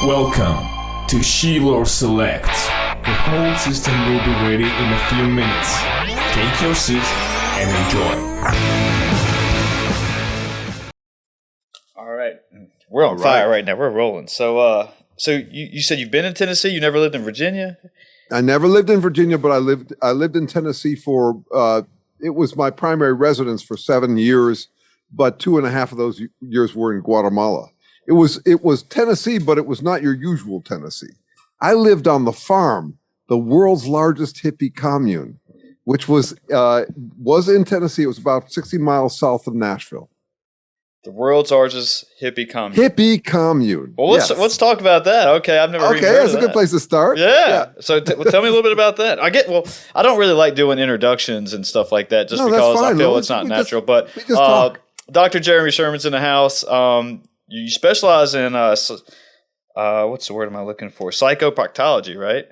Welcome to Shelor Select. The whole system will be ready in a few minutes. Take your seat and enjoy. All right. We're on fire right now. We're rolling. So you said you've been in Tennessee? You never lived in Virginia? I never lived in Virginia, but I lived in Tennessee for, it was my primary residence for 7 years, but 2.5 of those years were in Guatemala. It was Tennessee, but it was not your usual Tennessee. I lived on the farm, the world's largest hippie commune, which was in Tennessee. It was about 60 miles south of Nashville. The world's largest hippie commune. Hippie commune. Well, let's talk about that. Okay, I've never. Okay, that's a good place to start. Yeah. So tell me a little bit about that. I don't really like doing introductions and stuff like that, just because I feel it's not natural. But Dr. Jeremy Sherman's in the house. You specialize in what's the word am I looking for? Psychoproctology, right?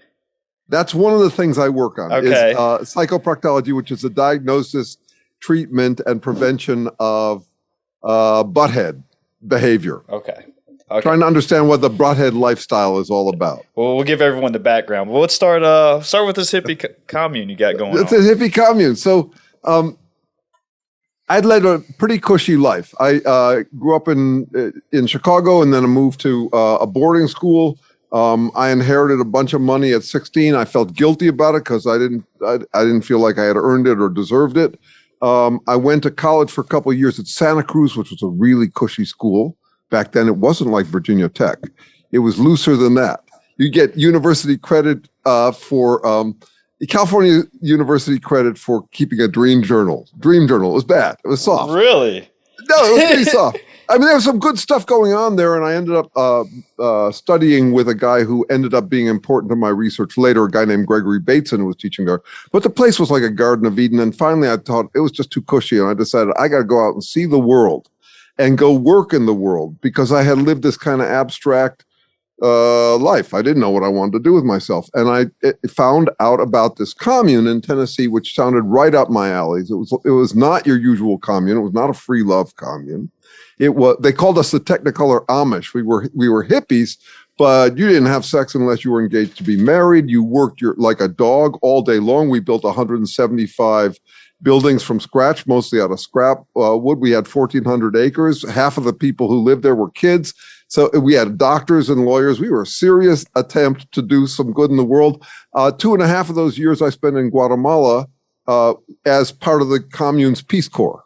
That's one of the things I work on. Okay. Is, psychoproctology, which is the diagnosis, treatment, and prevention of butthead behavior. Okay. Trying to understand what the butthead lifestyle is all about. Well, we'll give everyone the background. Well, let's start with this hippie commune you got going on. It's a hippie commune. So I'd led a pretty cushy life. I grew up in Chicago, and then I moved to a boarding school. I inherited a bunch of money at 16. I felt guilty about it because I didn't feel like I had earned it or deserved it. I went to college for a couple of years at Santa Cruz, which was a really cushy school. Back then, it wasn't like Virginia Tech. It was looser than that. You get university credit for California University credit for keeping a dream journal. Dream journal. It was bad. It was soft. Really? No, it was pretty soft. I mean, there was some good stuff going on there, and I ended up studying with a guy who ended up being important to my research later, a guy named Gregory Bateson, who was teaching there. But the place was like a Garden of Eden, and finally I thought it was just too cushy, and I decided I got to go out and see the world and go work in the world, because I had lived this kind of abstract life. I didn't know what I wanted to do with myself. And I found out about this commune in Tennessee, which sounded right up my alleys. It was not your usual commune. It was not a free love commune. They called us the Technicolor Amish. We were hippies, but you didn't have sex unless you were engaged to be married. You worked like a dog all day long. We built 175 buildings from scratch, mostly out of scrap wood. We had 1,400 acres. Half of the people who lived there were kids. So we had doctors and lawyers. We were a serious attempt to do some good in the world. 2.5 of those years I spent in Guatemala as part of the commune's Peace Corps.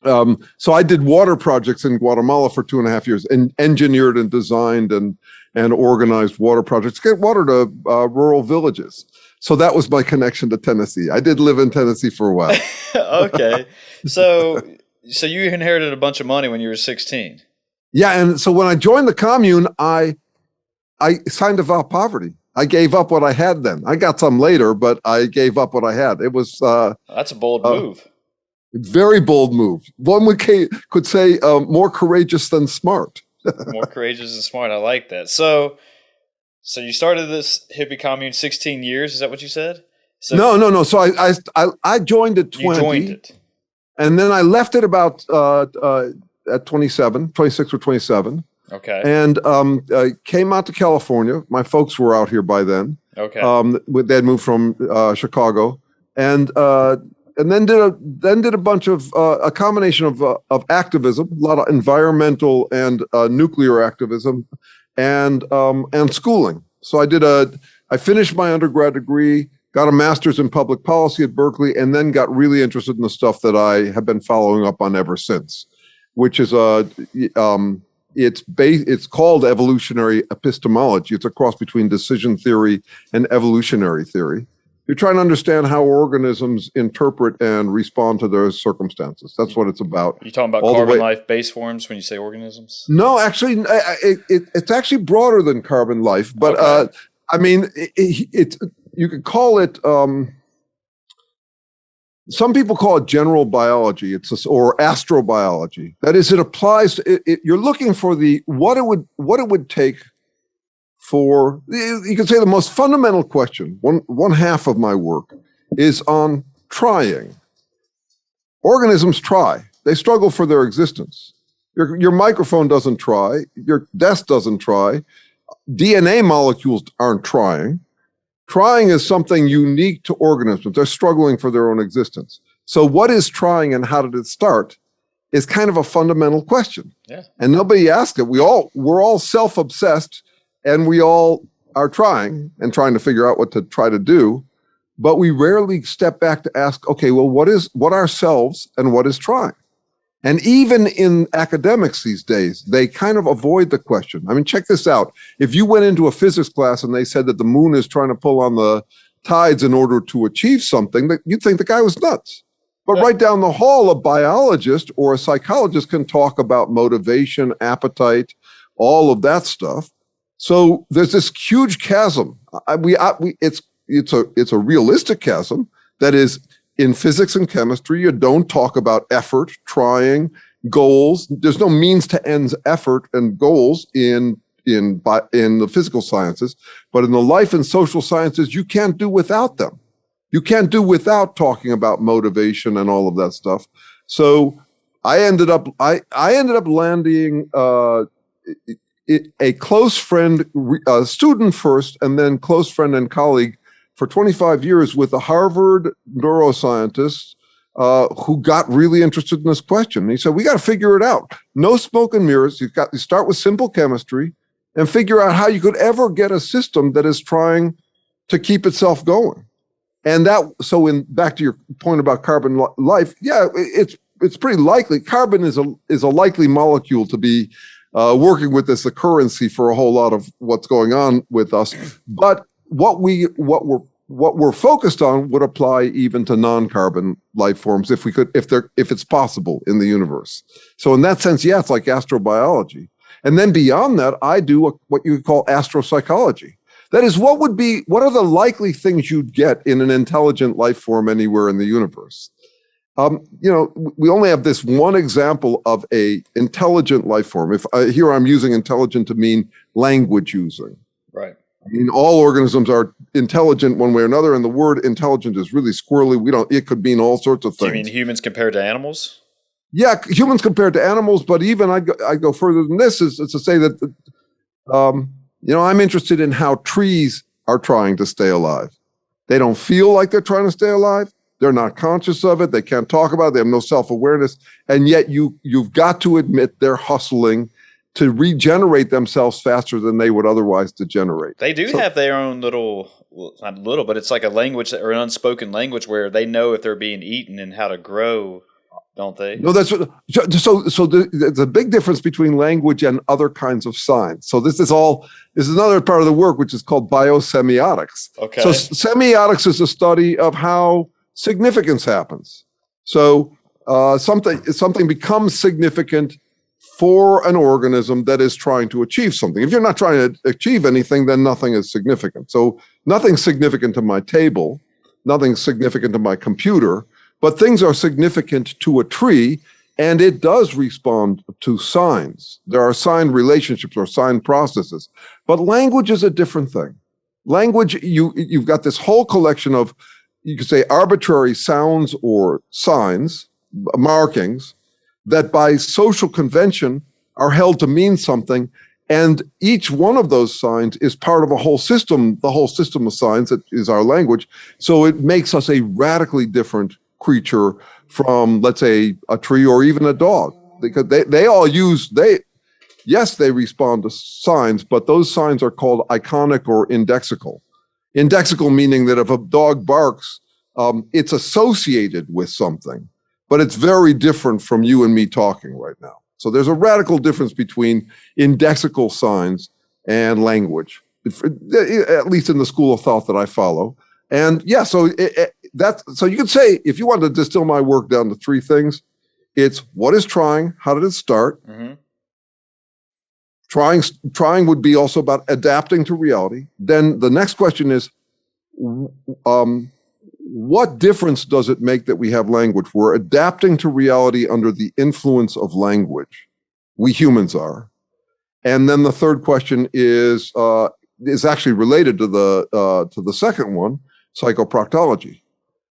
So I did water projects in Guatemala for 2.5 years, and engineered and designed and organized water projects, get water to rural villages. So that was my connection to Tennessee. I did live in Tennessee for a while. Okay. So you inherited a bunch of money when you were 16. Yeah, and so when I joined the commune, I signed a vow of poverty. I gave up what I had then. I got some later, but I gave up what I had. It was that's a bold move. Very bold move. One could say more courageous than smart. More courageous than smart. I like that. So you started this hippie commune 16 years. Is that what you said? So No. So I joined at 20. You joined it. And then I left it about at 26 or 27. Okay. And came out to California. My folks were out here by then. Okay. They had moved from Chicago, and then did a bunch of a combination of activism, a lot of environmental and nuclear activism, and schooling. So I finished my undergrad degree, got a master's in public policy at Berkeley, and then got really interested in the stuff that I have been following up on ever since, which is it's called Evolutionary Epistemology. It's a cross between decision theory and evolutionary theory. You're trying to understand how organisms interpret and respond to their circumstances. That's what it's about. You're talking about carbon life base forms when you say organisms? No, actually, it's actually broader than carbon life. But okay. I mean, you could call it. Some people call it general biology. Or astrobiology. That is, it applies. You're looking for what it would take for, you could say, the most fundamental question. One half of my work is on trying. Organisms try. They struggle for their existence. Your microphone doesn't try. Your desk doesn't try. DNA molecules aren't trying. Trying is something unique to organisms. They're struggling for their own existence. So what is trying and how did it start is kind of a fundamental question. Yeah. And nobody asks it. We're all self-obsessed, and we all are trying to figure out what to try to do, but we rarely step back to ask, okay, well, what are selves and what is trying? And even in academics these days, they kind of avoid the question. I mean, check this out. If you went into a physics class and they said that the moon is trying to pull on the tides in order to achieve something, that you'd think the guy was nuts. But right down the hall, a biologist or a psychologist can talk about motivation, appetite, all of that stuff. So there's this huge chasm. It's a realistic chasm. That is, in physics and chemistry, you don't talk about effort, trying, goals. There's no means to ends effort and goals in the physical sciences, but in the life and social sciences, you can't do without them. You can't do without talking about motivation and all of that stuff. So I ended up landing a close friend, student first, and then close friend and colleague for 25 years with a Harvard neuroscientist who got really interested in this question. And he said, we got to figure it out. No smoke and mirrors. You start with simple chemistry and figure out how you could ever get a system that is trying to keep itself going. And back to your point about carbon life, yeah, it's pretty likely. Carbon is a likely molecule to be working with as a currency for a whole lot of what's going on with us. But what we're focused on would apply even to non-carbon life forms if it's possible in the universe. So in that sense, yeah, it's like astrobiology. And then beyond that, I do what you would call astropsychology. That is, what are the likely things you'd get in an intelligent life form anywhere in the universe? We only have this one example of a intelligent life form. Here I'm using intelligent to mean language using. Right. I mean, all organisms are intelligent one way or another, and the word intelligent is really squirrely. It could mean all sorts of things. Do you mean humans compared to animals? Yeah, humans compared to animals, but even I go further than this, is to say that, I'm interested in how trees are trying to stay alive. They don't feel like they're trying to stay alive. They're not conscious of it. They can't talk about it. They have no self-awareness. And yet you've got to admit they're hustling to regenerate themselves faster than they would otherwise degenerate. They do have their own not little, but it's like a language or an unspoken language where they know if they're being eaten and how to grow, don't they? No, there's a big difference between language and other kinds of signs. So this is another part of the work, which is called biosemiotics. Okay. So semiotics is a study of how significance happens. So something becomes significant for an organism that is trying to achieve something. If you're not trying to achieve anything, then nothing is significant. So nothing's significant to my table, nothing's significant to my computer, but things are significant to a tree, and it does respond to signs. There are sign relationships or sign processes, but language is a different thing. Language, you've got this whole collection of, you could say, arbitrary sounds or signs, markings, that by social convention are held to mean something, and each one of those signs is part of a whole system, the whole system of signs that is our language. So it makes us a radically different creature from, let's say, a tree or even a dog, because they respond to signs, but those signs are called iconic or indexical. Indexical meaning that if a dog barks, it's associated with something, but it's very different from you and me talking right now. So there's a radical difference between indexical signs and language, at least in the school of thought that I follow. And yeah, so you could say, if you wanted to distill my work down to three things, it's what is trying, how did it start? Mm-hmm. Trying would be also about adapting to reality. Then the next question is, what difference does it make that we have language? We're adapting to reality under the influence of language. We humans are. And then the third question is actually related to the second one, psychoproctology.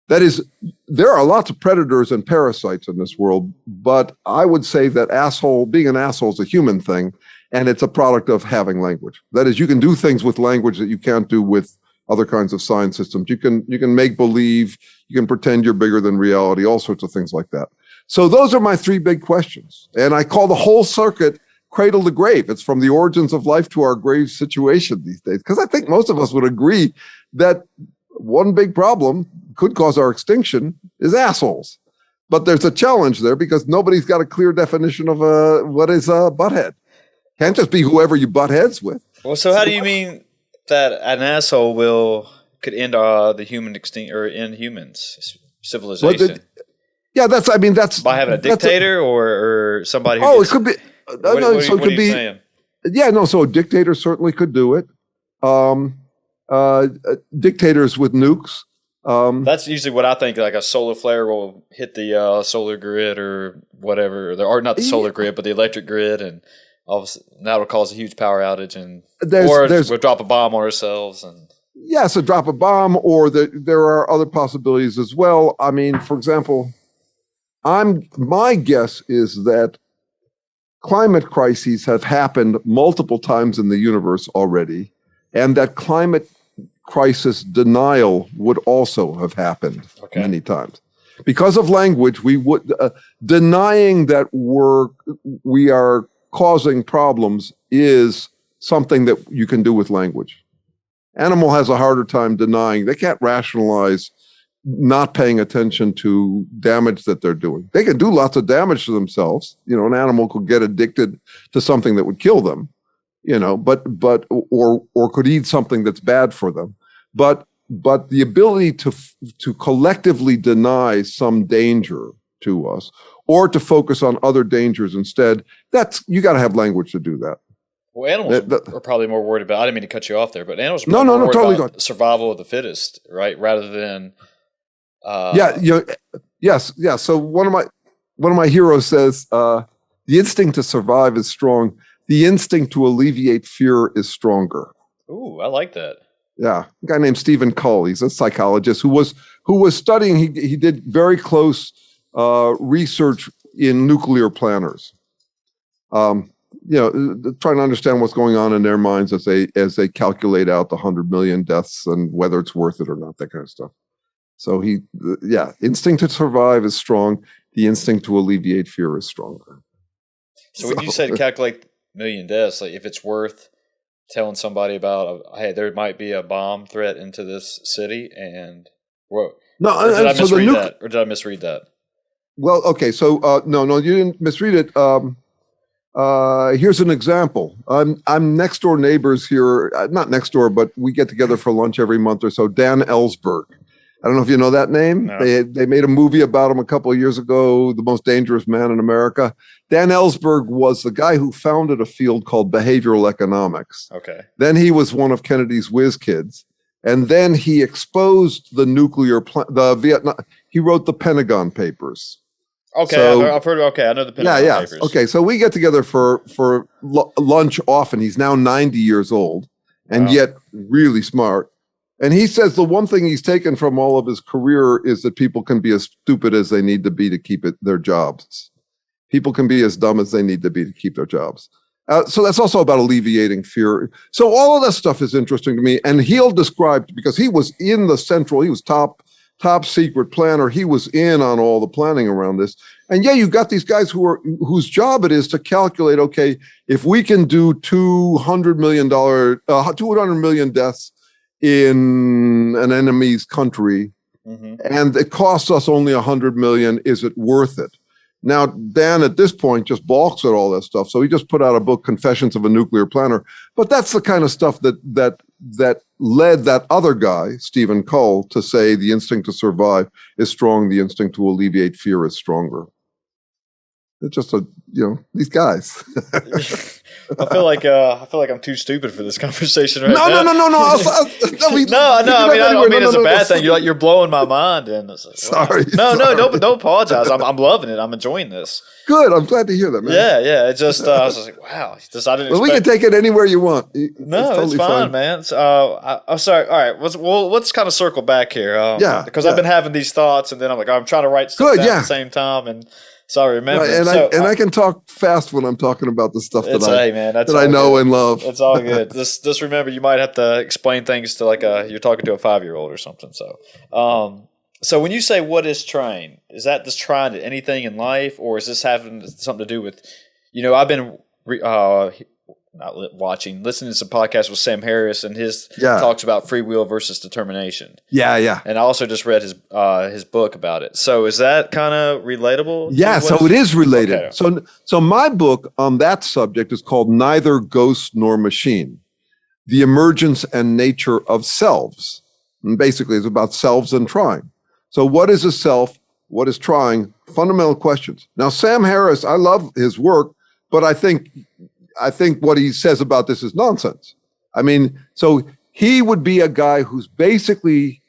That is, there are lots of predators and parasites in this world, but I would say that being an asshole is a human thing. And it's a product of having language. That is, you can do things with language that you can't do with other kinds of sign systems. You can make believe, you can pretend you're bigger than reality, all sorts of things like that. So those are my three big questions. And I call the whole circuit cradle to grave. It's from the origins of life to our grave situation these days. Because I think most of us would agree that one big problem could cause our extinction is assholes. But there's a challenge there because nobody's got a clear definition of what is a butthead. Can't just be whoever you butt heads with. Well, so how do you mean that an asshole could end the human extinct or end humans civilization? That's by having a dictator or somebody. It could be. So a dictator certainly could do it. Dictators with nukes. That's usually what I think. Like a solar flare will hit the solar grid or whatever, or not the solar grid, but the electric grid, and that will cause a huge power outage, and we'll drop a bomb on ourselves. And so drop a bomb, or there are other possibilities as well. I mean, for example, my guess is that climate crises have happened multiple times in the universe already, and that climate crisis denial would also have happened many times. Because of language, we would denying that we are causing problems is something that you can do with language. Animal has a harder time denying. They can't rationalize not paying attention to damage that they're doing. They can do lots of damage to themselves. An animal could get addicted to something that would kill them, or could eat something that's bad for them. But the ability to collectively deny some danger to us, or to focus on other dangers instead, you got to have language to do that. Well, animals are probably more worried about. I didn't mean to ut you off there, but animals are more worried about survival of the fittest, right? Rather than yes. So one of my heroes says, the instinct to survive is strong. The instinct to alleviate fear is stronger. Ooh, I like that. Yeah, a guy named Stephen Cull. He's a psychologist who was studying. He did very close research in nuclear planners. Trying to understand what's going on in their minds as they calculate out the 100 million deaths and whether it's worth it or not, that kind of stuff. So instinct to survive is strong. The instinct to alleviate fear is stronger. So when you said calculate million deaths, like if it's worth telling somebody about, hey, there might be a bomb threat into this city, and did I misread that? Well, okay, so no, you didn't misread it. Here's an example. I'm next door neighbors here, not next door, but we get together for lunch every month or so. Dan Ellsberg. I don't know if you know that name. No. They made a movie about him a couple of years ago, The Most Dangerous Man in America. Dan Ellsberg was the guy who founded a field called behavioral economics. Okay. Then he was one of Kennedy's whiz kids. And then he exposed the nuclear he wrote the Pentagon Papers. Okay, so, I've heard. Okay, I know the Pentagon Papers. Okay, so we get together for lunch often. He's now 90 years old and yet really smart. And he says the one thing he's taken from all of his career is that people can be as stupid as they need to be to keep their jobs. People can be as dumb as they need to be to keep their jobs. So that's also about alleviating fear. So all of that stuff is interesting to me. And he'll describe, because he was in the central, he was top secret planner. He was in on all the planning around this. And you've got these guys whose job it is to calculate, okay, if we can do $200 million deaths in an enemy's country, and it costs us only 100 million, is it worth it? Now, Dan at this point just balks at all that stuff, so he just put out a book, Confessions of a Nuclear Planner. But that's the kind of stuff that led that other guy, Stephen Cull, to say the instinct to survive is strong, the instinct to alleviate fear is stronger. It's just these guys. I feel like I'm too stupid for this conversation right now. No. I mean, I don't mean it's a bad thing. You're blowing my mind. And it's like, sorry. Wow. No, don't apologize. I'm loving it. I'm enjoying this. Good. I'm glad to hear that, man. Yeah. It just I was just like, wow. I didn't. We can take it anywhere you want. It's fine, man. I'm sorry. All right. Let's kind of circle back here. Because I've been having these thoughts, and then I'm like, I'm trying to write stuff down at the same time, and So I remember. I can talk fast when I'm talking about the stuff that I know good. And love. It's all good. Just remember, you might have to explain things to you're talking to a 5-year-old or something. So when you say what is trying, is that just trying to anything in life, or is this having something to do with, I've been listening to some podcasts with Sam Harris, and his talks about free will versus determination. Yeah. And I also just read his book about it. So is that kind of relatable? Yeah, so it is related. Okay. So my book on that subject is called Neither Ghost Nor Machine: The Emergence and Nature of Selves. And basically it's about selves and trying. So what is a self? What is trying? Fundamental questions. Now, Sam Harris, I love his work, but I think what he says about this is nonsense. I mean, so he would be a guy who's basically,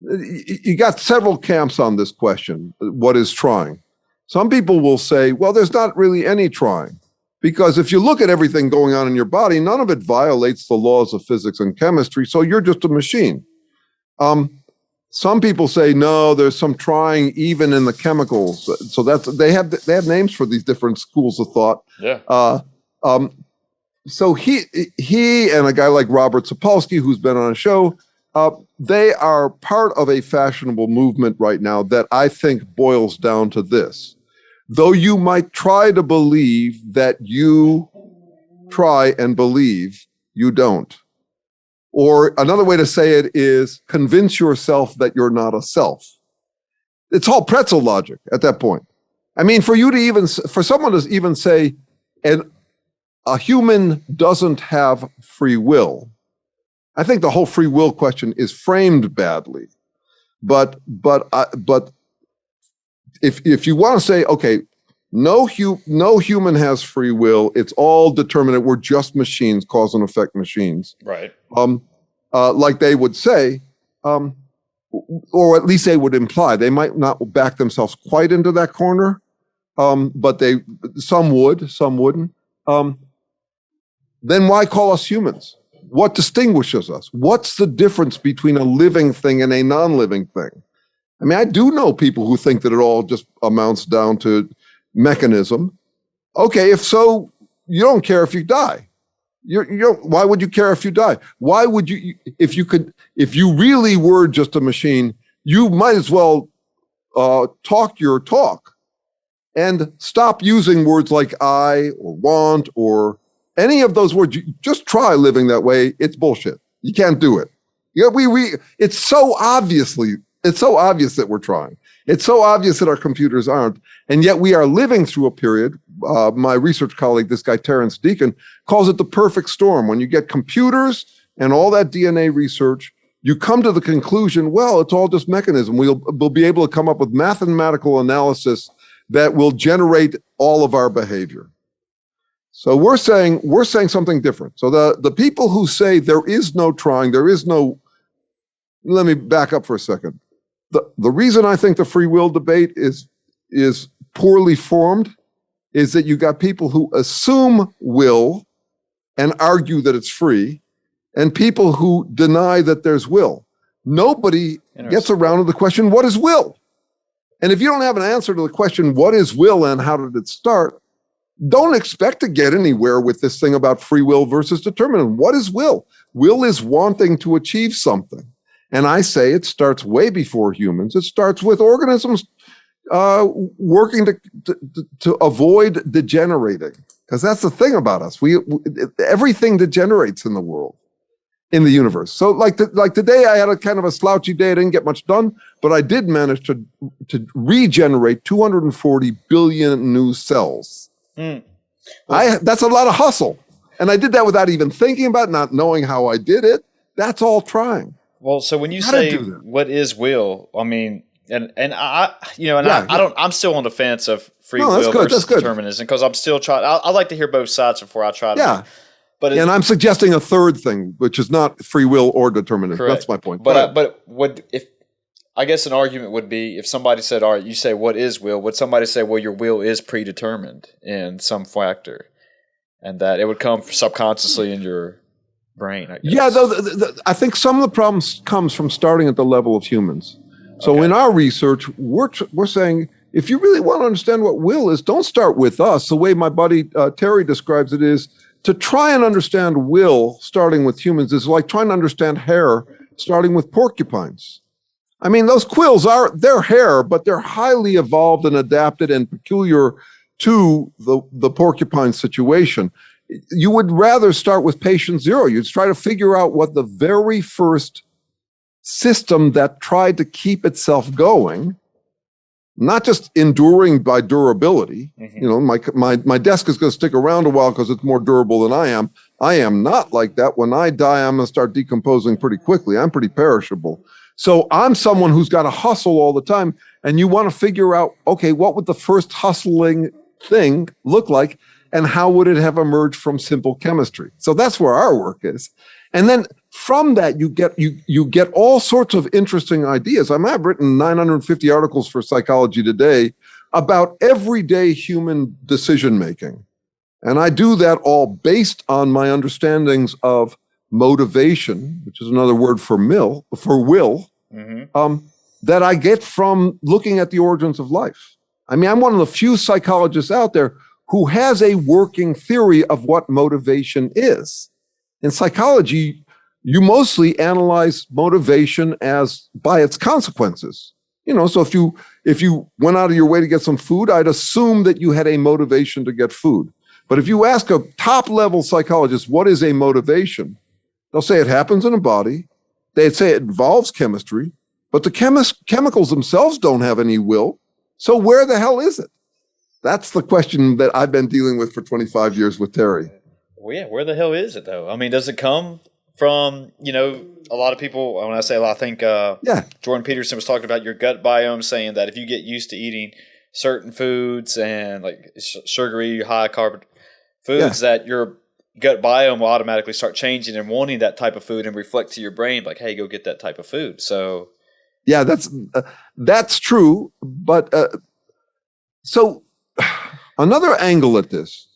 you got several camps on this question, what is trying? Some people will say, well, there's not really any trying, because if you look at everything going on in your body, none of it violates the laws of physics and chemistry, so you're just a machine. Some people say, no, there's some trying even in the chemicals. So they have names for these different schools of thought. Yeah. So he and a guy like Robert Sapolsky, who's been on a show, they are part of a fashionable movement right now that I think boils down to this. Though you might try to believe that you try and believe, you don't. Or another way to say it is convince yourself that you're not a self. It's all pretzel logic at that point. I mean, for someone to even say, a human doesn't have free will, I think the whole free will question is framed badly. But if you want to say, okay, no human has free will, it's all determinate, we're just machines, cause and effect machines. Right. Like they would say, or at least they would imply, they might not back themselves quite into that corner, but some would, some wouldn't. Then why call us humans? What distinguishes us? What's the difference between a living thing and a non-living thing? I mean, I do know people who think that it all just amounts down to mechanism. Okay, if so, you don't care if you die. Why would you care if you die? Why would you, if you really were just a machine, you might as well talk your talk and stop using words like I or want or any of those words. You just try living that way. It's bullshit. You can't do it. It's so obvious that we're trying. It's so obvious that our computers aren't. And yet we are living through a period, my research colleague, this guy Terence Deacon, calls it the perfect storm. When you get computers and all that DNA research, you come to the conclusion, well, it's all just mechanism. We'll be able to come up with mathematical analysis that will generate all of our behavior. So we're saying something different. So the people who say there is no trying, let me back up for a second. The reason I think the free will debate is poorly formed is that you got people who assume will and argue that it's free, and people who deny that there's will. Nobody gets around to the question, what is will? And if you don't have an answer to the question, what is will and how did it start, don't expect to get anywhere with this thing about free will versus determinism. What is will? Will is wanting to achieve something. And I say it starts way before humans. It starts with organisms working to avoid degenerating. Because that's the thing about us. Everything degenerates in the world, in the universe. So like today, I had a kind of a slouchy day. I didn't get much done, but I did manage to regenerate 240 billion new cells. That's a lot of hustle. And I did that without even thinking about it, not knowing how I did it. That's all trying. Well, so when you say what is will, I mean, I'm still on the fence of free will versus determinism because I'm still trying. I like to hear both sides before I try to. Yeah. And I'm suggesting a third thing, which is not free will or determinism. Correct. That's my point. But I guess an argument would be if somebody said, all right, you say what is will, would somebody say, well, your will is predetermined in some factor and that it would come subconsciously in your brain, I guess. Yeah, though I think some of the problems comes from starting at the level of humans. So in our research, we're saying if you really want to understand what will is, don't start with us. The way my buddy Terry describes it is to try and understand will, starting with humans, is like trying to understand hair, starting with porcupines. I mean, those quills they're hair, but they're highly evolved and adapted and peculiar to the porcupine situation. You would rather start with patient zero. You'd try to figure out what the very first system that tried to keep itself going, not just enduring by durability. Mm-hmm. You know, my desk is going to stick around a while because it's more durable than I am. I am not like that. When I die, I'm going to start decomposing pretty quickly. I'm pretty perishable. So I'm someone who's got to hustle all the time. And you want to figure out, okay, what would the first hustling thing look like? And how would it have emerged from simple chemistry? So that's where our work is. And then from that, you get all sorts of interesting ideas. I've written 950 articles for Psychology Today about everyday human decision making. And I do that all based on my understandings of motivation, which is another word for will, mm-hmm. That I get from looking at the origins of life. I mean, I'm one of the few psychologists out there who has a working theory of what motivation is. In psychology, you mostly analyze motivation as by its consequences. You know, so if you went out of your way to get some food, I'd assume that you had a motivation to get food. But if you ask a top-level psychologist, what is a motivation? They'll say it happens in a body. They'd say it involves chemistry, but the chemicals themselves don't have any will. So where the hell is it? That's the question that I've been dealing with for 25 years with Terry. Well, yeah, where the hell is it, though? I mean, does it come from, you know, a lot of people, when I say a lot, I think Jordan Peterson was talking about your gut biome, saying that if you get used to eating certain foods and like sugary, high carb foods, that your gut biome will automatically start changing and wanting that type of food and reflect to your brain like, hey, go get that type of food. So, yeah, that's true. But so another angle at this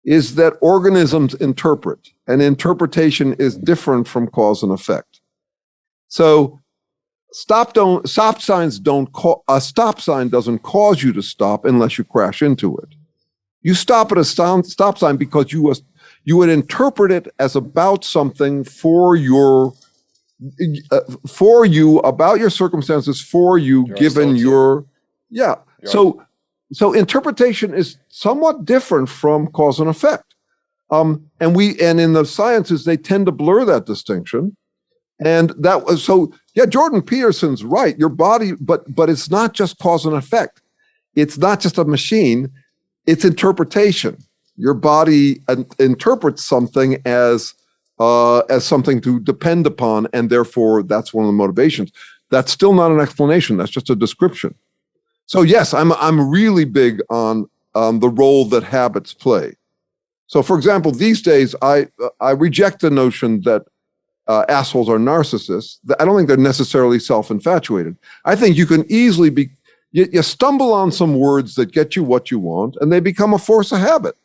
is that organisms interpret, and interpretation is different from cause and effect. So a stop sign doesn't cause you to stop unless you crash into it. You stop at a stop sign because you would interpret it as about something for you, about your circumstances, for you, given your. So interpretation is somewhat different from cause and effect. And in the sciences, they tend to blur that distinction. And that was Jordan Peterson's right. Your body, but it's not just cause and effect. It's not just a machine, it's interpretation. Your body interprets something as something to depend upon, and therefore that's one of the motivations. That's still not an explanation. That's just a description. So yes, I'm really big on the role that habits play. So, for example, these days I reject the notion that assholes are narcissists. I don't think they're necessarily self-infatuated. I think you can easily you stumble on some words that get you what you want, and they become a force of habit.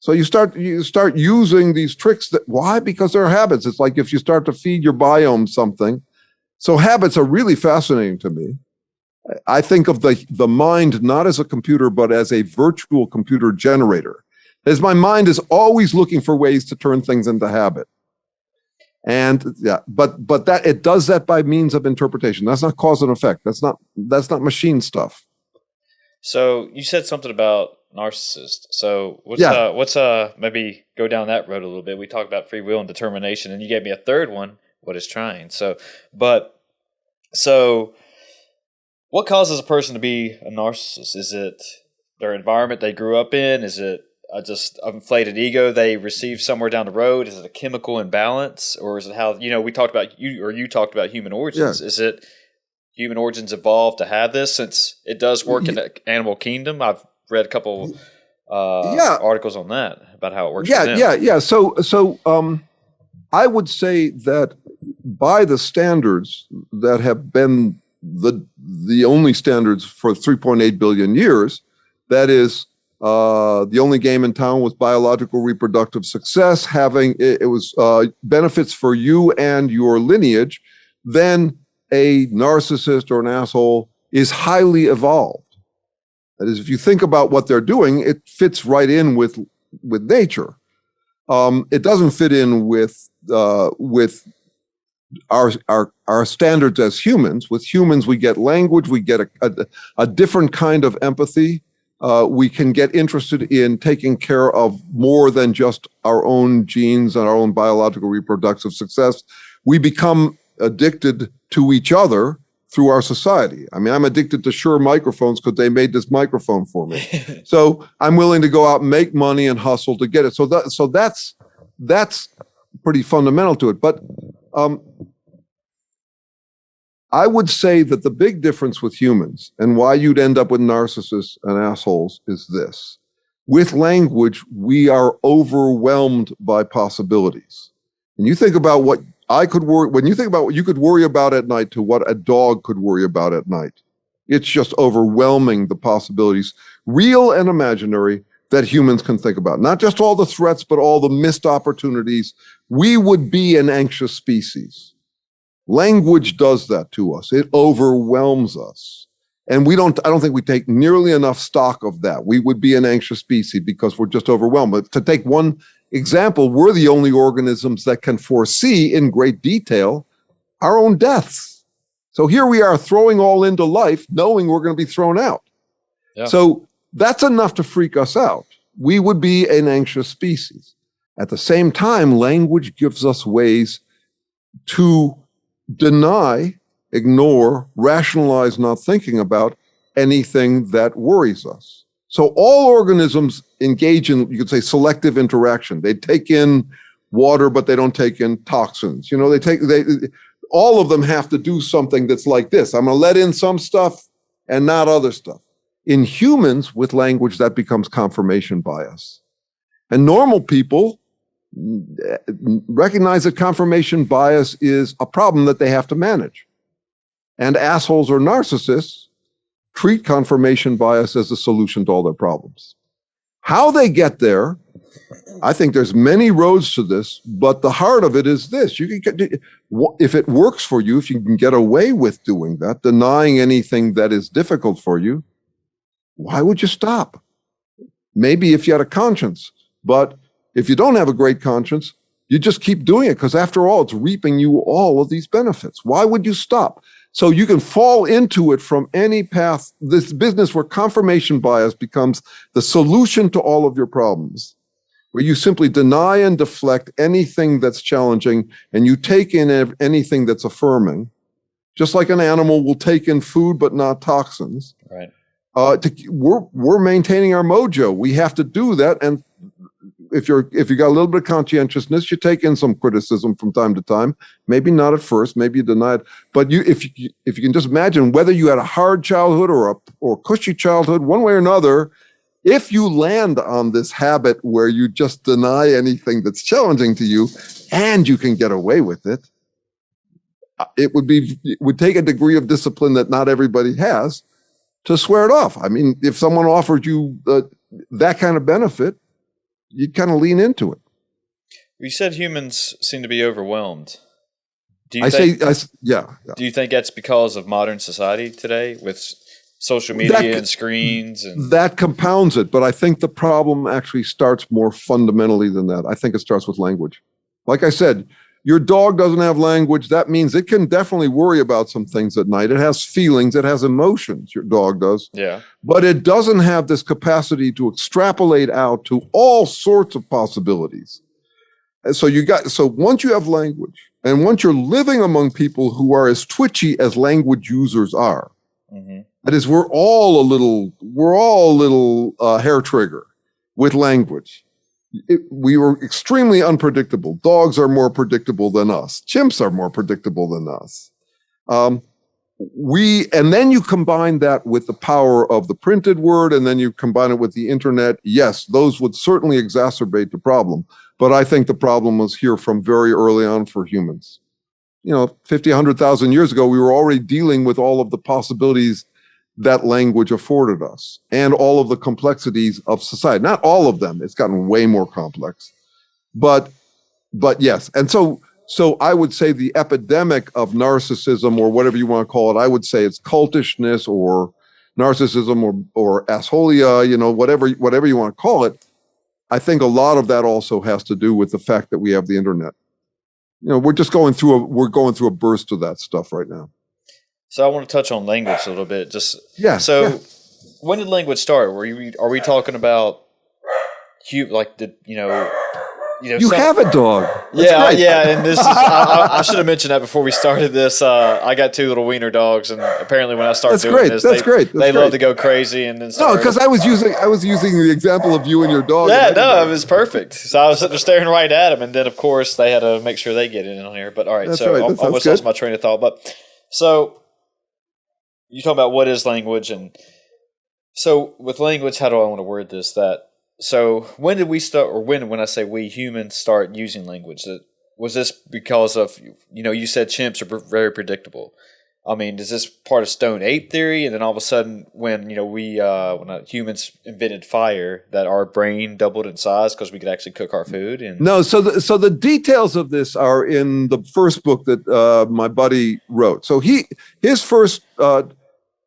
So you start using these tricks. Why? Because they're habits. It's like if you start to feed your biome something. So habits are really fascinating to me. I think of the mind not as a computer, but as a virtual computer generator. As my mind is always looking for ways to turn things into habit. And but that it does that by means of interpretation. That's not cause and effect. That's not machine stuff. So you said something about narcissist. So what's maybe go down that road a little bit. We talked about free will and determination, and you gave me a third one. What is trying? So what causes a person to be a narcissist? Is it their environment they grew up in? Is it just inflated ego they received somewhere down the road? Is it a chemical imbalance? Or is it how, we talked about you talked about human origins. Yeah. Is it human origins evolved to have this, since it does work in the animal kingdom? I've read a couple articles on that, about how it works. Yeah. So I would say that by the standards that have been the only standards for 3.8 billion years, that is, the only game in town was biological reproductive success, having it was benefits for you and your lineage, then a narcissist or an asshole is highly evolved. That is, if you think about what they're doing, it fits right in with nature. It doesn't fit in with our standards as humans. With humans, we get language, we get a different kind of empathy. We can get interested in taking care of more than just our own genes and our own biological reproductive success. We become addicted to each other through our society. I mean, I'm addicted to Shure microphones because they made this microphone for me. So I'm willing to go out and make money and hustle to get it. So that's pretty fundamental to it. But I would say that the big difference with humans and why you'd end up with narcissists and assholes is this. With language, we are overwhelmed by possibilities. And you think about what when you think about what you could worry about at night to what a dog could worry about at night, it's just overwhelming the possibilities, real and imaginary, that humans can think about. Not just all the threats, but all the missed opportunities. We would be an anxious species. Language does that to us. It overwhelms us. And I don't think we take nearly enough stock of that. We would be an anxious species because we're just overwhelmed. But to take one example, we're the only organisms that can foresee in great detail our own deaths. So here we are throwing all into life, knowing we're going to be thrown out. Yeah. So that's enough to freak us out. We would be an anxious species. At the same time, language gives us ways to deny, ignore, rationalize not thinking about anything that worries us. So all organisms engage in, you could say, selective interaction. They take in water, but they don't take in toxins. You know, all of them have to do something that's like this. I'm going to let in some stuff and not other stuff. In humans, with language, that becomes confirmation bias. And normal people recognize that confirmation bias is a problem that they have to manage. And assholes or narcissists treat confirmation bias as a solution to all their problems. How they get there, I think there's many roads to this, but the heart of it is this. If it works for you, if you can get away with doing that, denying anything that is difficult for you, why would you stop? Maybe if you had a conscience, but if you don't have a great conscience, you just keep doing it because after all, it's reaping you all of these benefits. Why would you stop? So you can fall into it from any path, this business where confirmation bias becomes the solution to all of your problems, where you simply deny and deflect anything that's challenging and you take in anything that's affirming, just like an animal will take in food but not toxins. Right. We're maintaining our mojo. We have to do that. And if you got a little bit of conscientiousness, you take in some criticism from time to time. Maybe not at first, maybe you deny it. But if you can just imagine whether you had a hard childhood or cushy childhood, one way or another, if you land on this habit where you just deny anything that's challenging to you, and you can get away with it, it would take a degree of discipline that not everybody has to swear it off. I mean, if someone offered you that kind of benefit, you kind of lean into it. You said humans seem to be overwhelmed. Do you think that's because of modern society today with social media and screens? That compounds it, but I think the problem actually starts more fundamentally than that. I think it starts with language. Like I said, your dog doesn't have language. That means it can definitely worry about some things at night. It has feelings. It has emotions. Your dog does. Yeah. But it doesn't have this capacity to extrapolate out to all sorts of possibilities. And so once you have language, and once you're living among people who are as twitchy as language users are, mm-hmm. That is, we're all a little hair trigger with language. We were extremely unpredictable. Dogs are more predictable than us. Chimps are more predictable than us. And then you combine that with the power of the printed word, and then you combine it with the internet. Yes, those would certainly exacerbate the problem. But I think the problem was here from very early on for humans. 50, 100,000 years ago, we were already dealing with all of the possibilities that language afforded us and all of the complexities of society. Not all of them. It's gotten way more complex. But yes. And so I would say the epidemic of narcissism, or whatever you want to call it, I would say it's cultishness or narcissism or assholia, whatever you want to call it. I think a lot of that also has to do with the fact that we have the internet. We're going through a burst of that stuff right now. So I want to touch on language a little bit. When did language start? Are we talking about you have a dog. Yeah. And this is, I should have mentioned that before we started this. I got 2 little wiener dogs, and apparently when I start doing this, they love to go crazy. And then because I was using the example of you and your dog. Yeah, no, it was perfect. So I was sitting there staring right at them, and then of course they had to make sure they get in on here. But all right, I almost lost my train of thought. But so you talk about what is language, and so with language, how do I want to word this? So when did we start, or when I say we humans start using language? Was this because of, you said chimps are very predictable. I mean, is this part of stone ape theory? And then all of a sudden when humans invented fire, that our brain doubled in size because we could actually cook our food? No, so the details of this are in the first book that my buddy wrote. So his first 10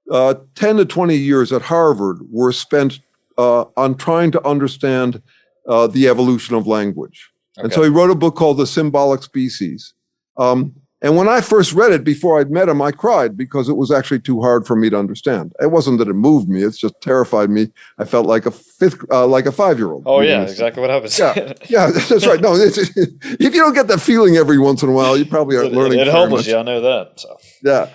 to 20 years at Harvard were spent on trying to understand the evolution of language. Okay. And so he wrote a book called The Symbolic Species. And when I first read it, before I'd met him, I cried because it was actually too hard for me to understand. It wasn't that it moved me; it's just terrified me. I felt like a 5-year-old. Oh yeah, exactly what happens. Yeah, that's right. No, if you don't get that feeling every once in a while, you probably aren't learning. It humbles you. I know that. So. Yeah.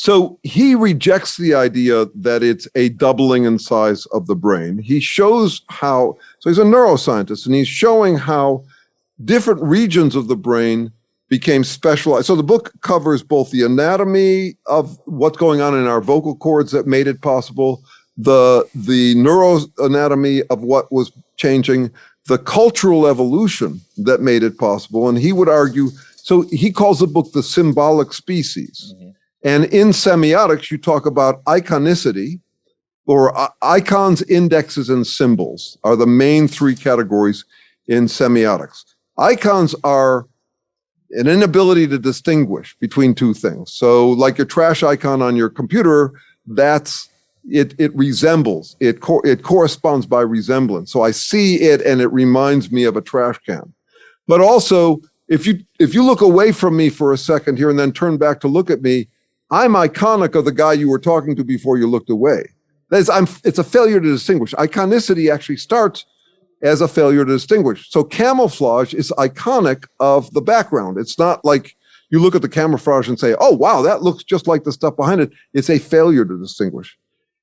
So he rejects the idea that it's a doubling in size of the brain. He shows how, so he's a neuroscientist, and he's showing how different regions of the brain became specialized. So the book covers both the anatomy of what's going on in our vocal cords that made it possible, the neuroanatomy of what was changing, the cultural evolution that made it possible. And he would argue, so he calls the book The Symbolic Species. Mm-hmm. And in semiotics, you talk about iconicity, or icons, indexes, and symbols are the main 3 categories in semiotics. Icons are an inability to distinguish between 2 things. So like your trash icon on your computer, it resembles, it corresponds by resemblance. So I see it and it reminds me of a trash can. But also, if you look away from me for a second here and then turn back to look at me, I'm iconic of the guy you were talking to before you looked away. It's a failure to distinguish. Iconicity actually starts as a failure to distinguish. So camouflage is iconic of the background. It's not like you look at the camouflage and say, oh, wow, that looks just like the stuff behind it. It's a failure to distinguish.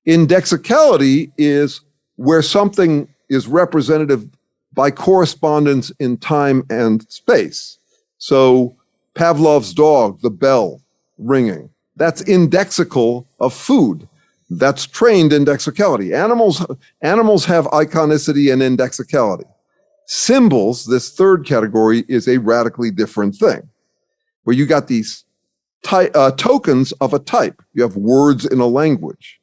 Indexicality is where something is representative by correspondence in time and space. So Pavlov's dog, the bell ringing. That's indexical of food. That's trained indexicality. Animals have iconicity and indexicality. Symbols, this 3rd category, is a radically different thing, where you got these tokens of a type. You have words in a language,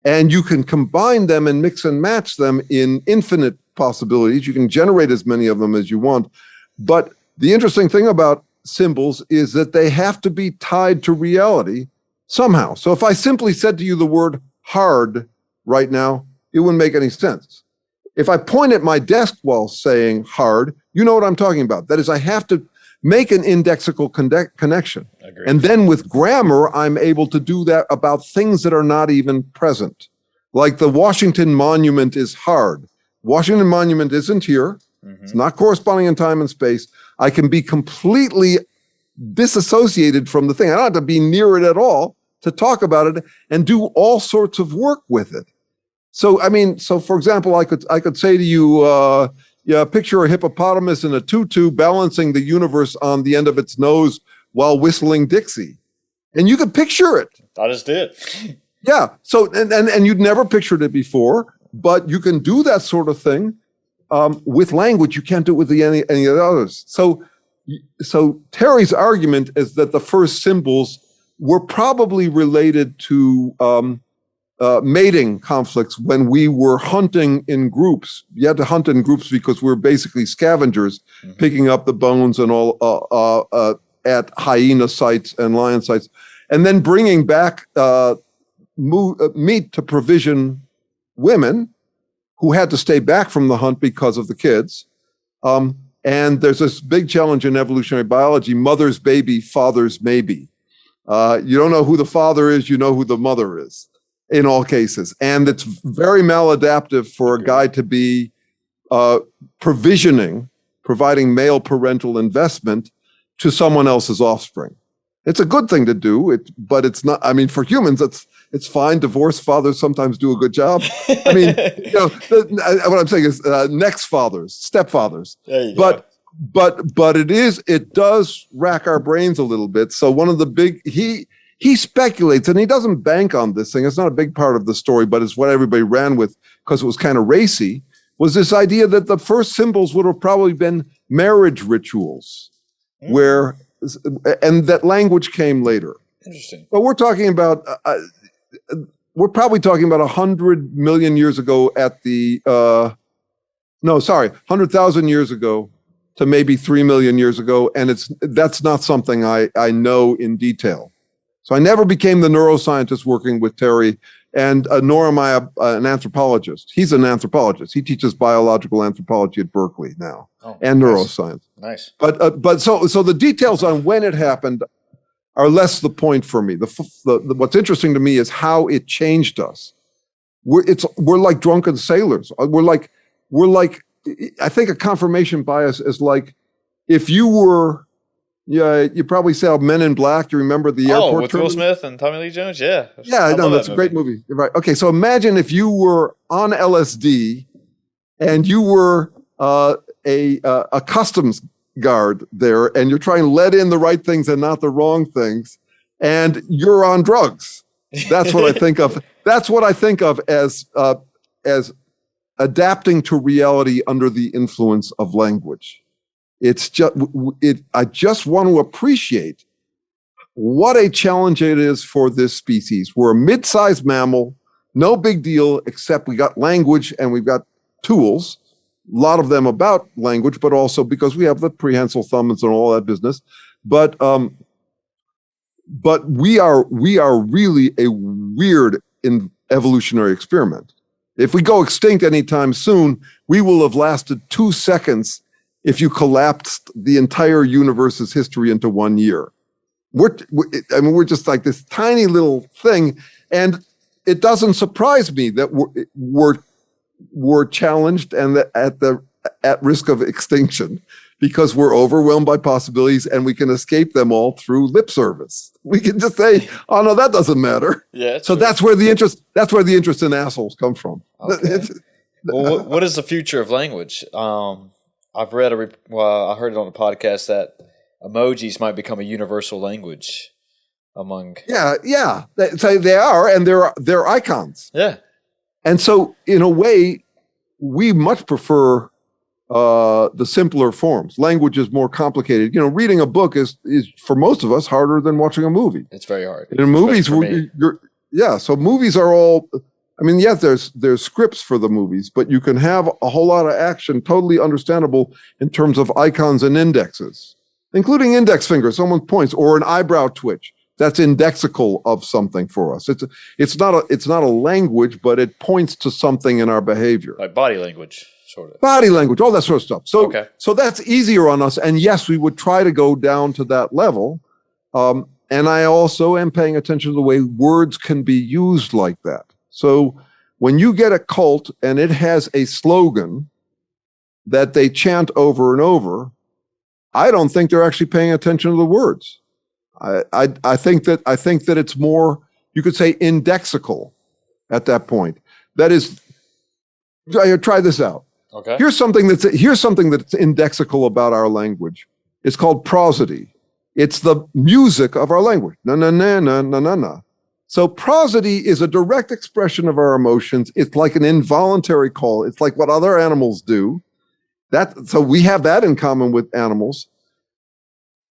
and you can combine them and mix and match them in infinite possibilities. You can generate as many of them as you want. But the interesting thing about symbols is that they have to be tied to reality somehow. So if I simply said to you the word hard right now, it wouldn't make any sense. If I point at my desk while saying hard, you know what I'm talking about. That is, I have to make an indexical connection. Agreed. And then with grammar, I'm able to do that about things that are not even present. Like the Washington Monument is hard. Washington Monument isn't here. Mm-hmm. It's not corresponding in time and space. I can be completely disassociated from the thing. I don't have to be near it at all to talk about it and do all sorts of work with it. So, for example, I could say to you, picture a hippopotamus in a tutu balancing the universe on the end of its nose while whistling Dixie. And you could picture it. I just did. Yeah. So, and you'd never pictured it before, but you can do that sort of thing with language. You can't do it with any of the others. So Terry's argument is that the first symbols were probably related to mating conflicts when we were hunting in groups. You had to hunt in groups because we were basically scavengers, mm-hmm. picking up the bones and all at hyena sites and lion sites, and then bringing back meat to provision women who had to stay back from the hunt because of the kids. And there's this big challenge in evolutionary biology: mother's baby, father's maybe. You don't know who the father is, you know who the mother is in all cases. And it's very maladaptive for a guy to be providing male parental investment to someone else's offspring. It's a good thing to do, but it's not. I mean, for humans, it's fine. Divorced fathers sometimes do a good job. I mean, what I'm saying is next fathers, stepfathers. There you go. But it does rack our brains a little bit. So one of the big, he speculates, and he doesn't bank on this thing. It's not a big part of the story, but it's what everybody ran with because it was kind of racy, was this idea that the first symbols would have probably been marriage rituals, and that language came later. Interesting. But we're talking about, we're probably talking about 100 million years ago 100,000 years ago to maybe 3 million years ago. And that's not something I know in detail. So I never became the neuroscientist working with Terry, and nor am I an anthropologist. He's an anthropologist. He teaches biological anthropology at Berkeley now, and neuroscience. Nice. But so the details on when it happened are less the point for me. What's interesting to me is how it changed us. We're like drunken sailors. We're like I think a confirmation bias is like if you were. Yeah, you probably saw Men in Black. You remember the airport with Will Smith and Tommy Lee Jones? Yeah. Yeah, I know. That's a great movie. Right. Okay, so imagine if you were on LSD and you were a customs guard there, and you're trying to let in the right things and not the wrong things, and you're on drugs. That's what I think of. That's what I think of as adapting to reality under the influence of language. It's just I just want to appreciate what a challenge it is for this species. We're a mid-sized mammal, no big deal, except we got language and we've got tools, a lot of them about language, but also because we have the prehensile thumbs and all that business. But we are really a weird evolutionary experiment. If we go extinct anytime soon, we will have lasted 2 seconds if you collapsed the entire universe's history into 1 year. We're just like this tiny little thing, and it doesn't surprise me that we're challenged and at risk of extinction, because we're overwhelmed by possibilities and we can escape them all through lip service. We can just say, "Oh no, that doesn't matter." Yeah. So that's where the interest in assholes come from. Okay. Well, what is the future of language? I've read I heard it on a podcast that emojis might become a universal language among. Yeah. They are, and they're icons. Yeah. And so, in a way, we much prefer the simpler forms. Language is more complicated. Reading a book is for most of us harder than watching a movie. It's very hard. In movies, so movies are all. I mean, yes, there's scripts for the movies, but you can have a whole lot of action, totally understandable in terms of icons and indexes, including index fingers, someone points, or an eyebrow twitch. That's indexical of something for us. It's not a language, but it points to something in our behavior. Like body language, sort of. Body language, all that sort of stuff. So that's easier on us. And yes, we would try to go down to that level. And I also am paying attention to the way words can be used like that. So when you get a cult and it has a slogan that they chant over and over, I don't think they're actually paying attention to the words. I think that it's more, you could say, indexical at that point. That is, try this out. Okay. Here's something that's indexical about our language. It's called prosody. It's the music of our language. Na na na na na na na. So prosody is a direct expression of our emotions. It's like an involuntary call. It's like what other animals do. So we have that in common with animals.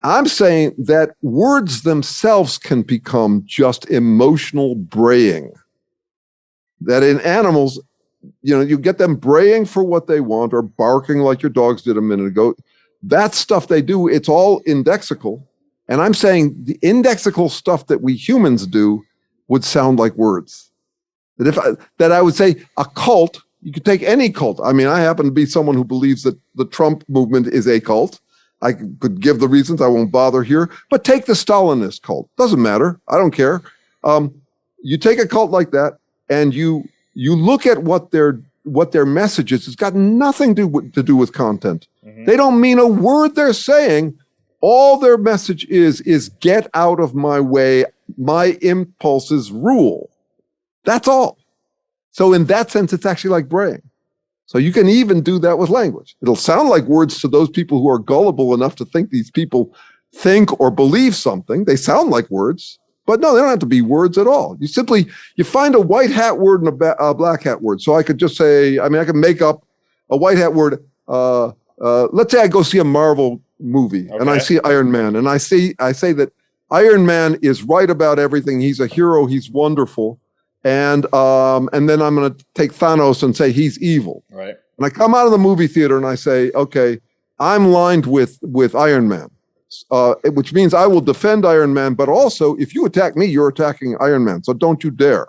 I'm saying that words themselves can become just emotional braying. That in animals, you get them braying for what they want or barking like your dogs did a minute ago. That stuff they do, it's all indexical. And I'm saying the indexical stuff that we humans do, would sound like words. That I would say a cult, you could take any cult. I mean, I happen to be someone who believes that the Trump movement is a cult. I could give the reasons, I won't bother here, but take the Stalinist cult. Doesn't matter. I don't care. You take a cult like that and you look at what their message is. It's got nothing to do with content. Mm-hmm. They don't mean a word they're saying. All their message is get out of my way. My impulses rule. That's all. So in that sense, it's actually like braying. So you can even do that with language. It'll sound like words to those people who are gullible enough to think these people think or believe something. They sound like words, but no, they don't have to be words at all. You find a white hat word and a black hat word. So I could just say, I could make up a white hat word. Let's say I go see a Marvel movie and I see Iron Man and I say that Iron Man is right about everything. He's a hero. He's wonderful. And then I'm going to take Thanos and say he's evil. Right. And I come out of the movie theater and I say, okay, I'm lined with Iron Man, which means I will defend Iron Man. But also, if you attack me, you're attacking Iron Man. So don't you dare.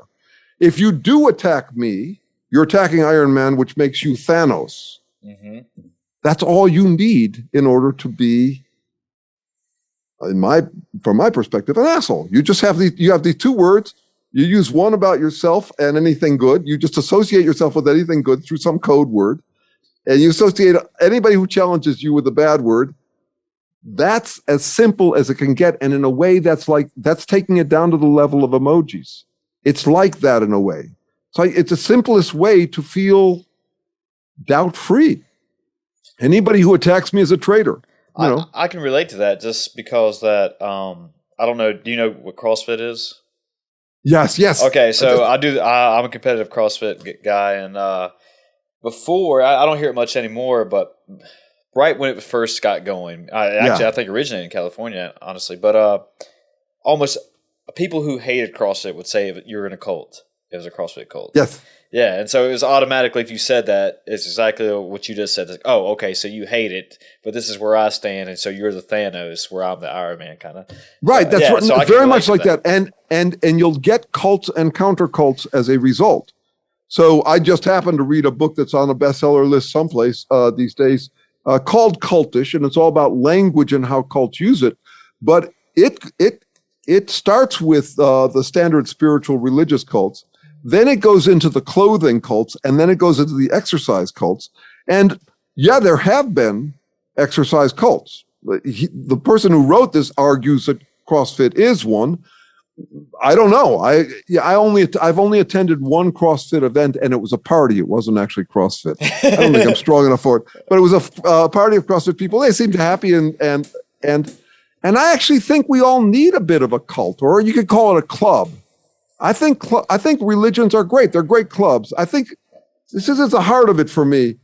If you do attack me, you're attacking Iron Man, which makes you Thanos. Mm-hmm. That's all you need in order to be, from my perspective, an asshole. You just have these two words. You use one about yourself and anything good. You just associate yourself with anything good through some code word. And you associate anybody who challenges you with a bad word. That's as simple as it can get. And in a way, that's taking it down to the level of emojis. It's like that in a way. So it's the simplest way to feel doubt-free. Anybody who attacks me is a traitor. I can relate to that just because that, I don't know, do you know what CrossFit is? Yes. Okay, so I'm a competitive CrossFit guy, and before, I don't hear it much anymore, but right when it first got going, I think originated in California, honestly, but almost people who hated CrossFit would say you're in a cult. It was a CrossFit cult. Yes. Yeah, and so it was automatically, if you said that, it's exactly what you just said. It's like, oh, okay, so you hate it, but this is where I stand, and so you're the Thanos, where I'm the Iron Man, kind of. Right, that's right. So very much like that. And you'll get cults and counter cults as a result. So I just happened to read a book that's on a bestseller list someplace these days called Cultish, and it's all about language and how cults use it. But it starts with the standard spiritual religious cults. Then it goes into the clothing cults, and then it goes into the exercise cults. And yeah, there have been exercise cults. The person who wrote this argues that CrossFit is one. I don't know. I've only attended one CrossFit event, and it was a party. It wasn't actually CrossFit. I don't think I'm strong enough for it. But it was a party of CrossFit people. They seemed happy, and I actually think we all need a bit of a cult, or you could call it a club. I think religions are great. They're great clubs. I think this is at the heart of it for me.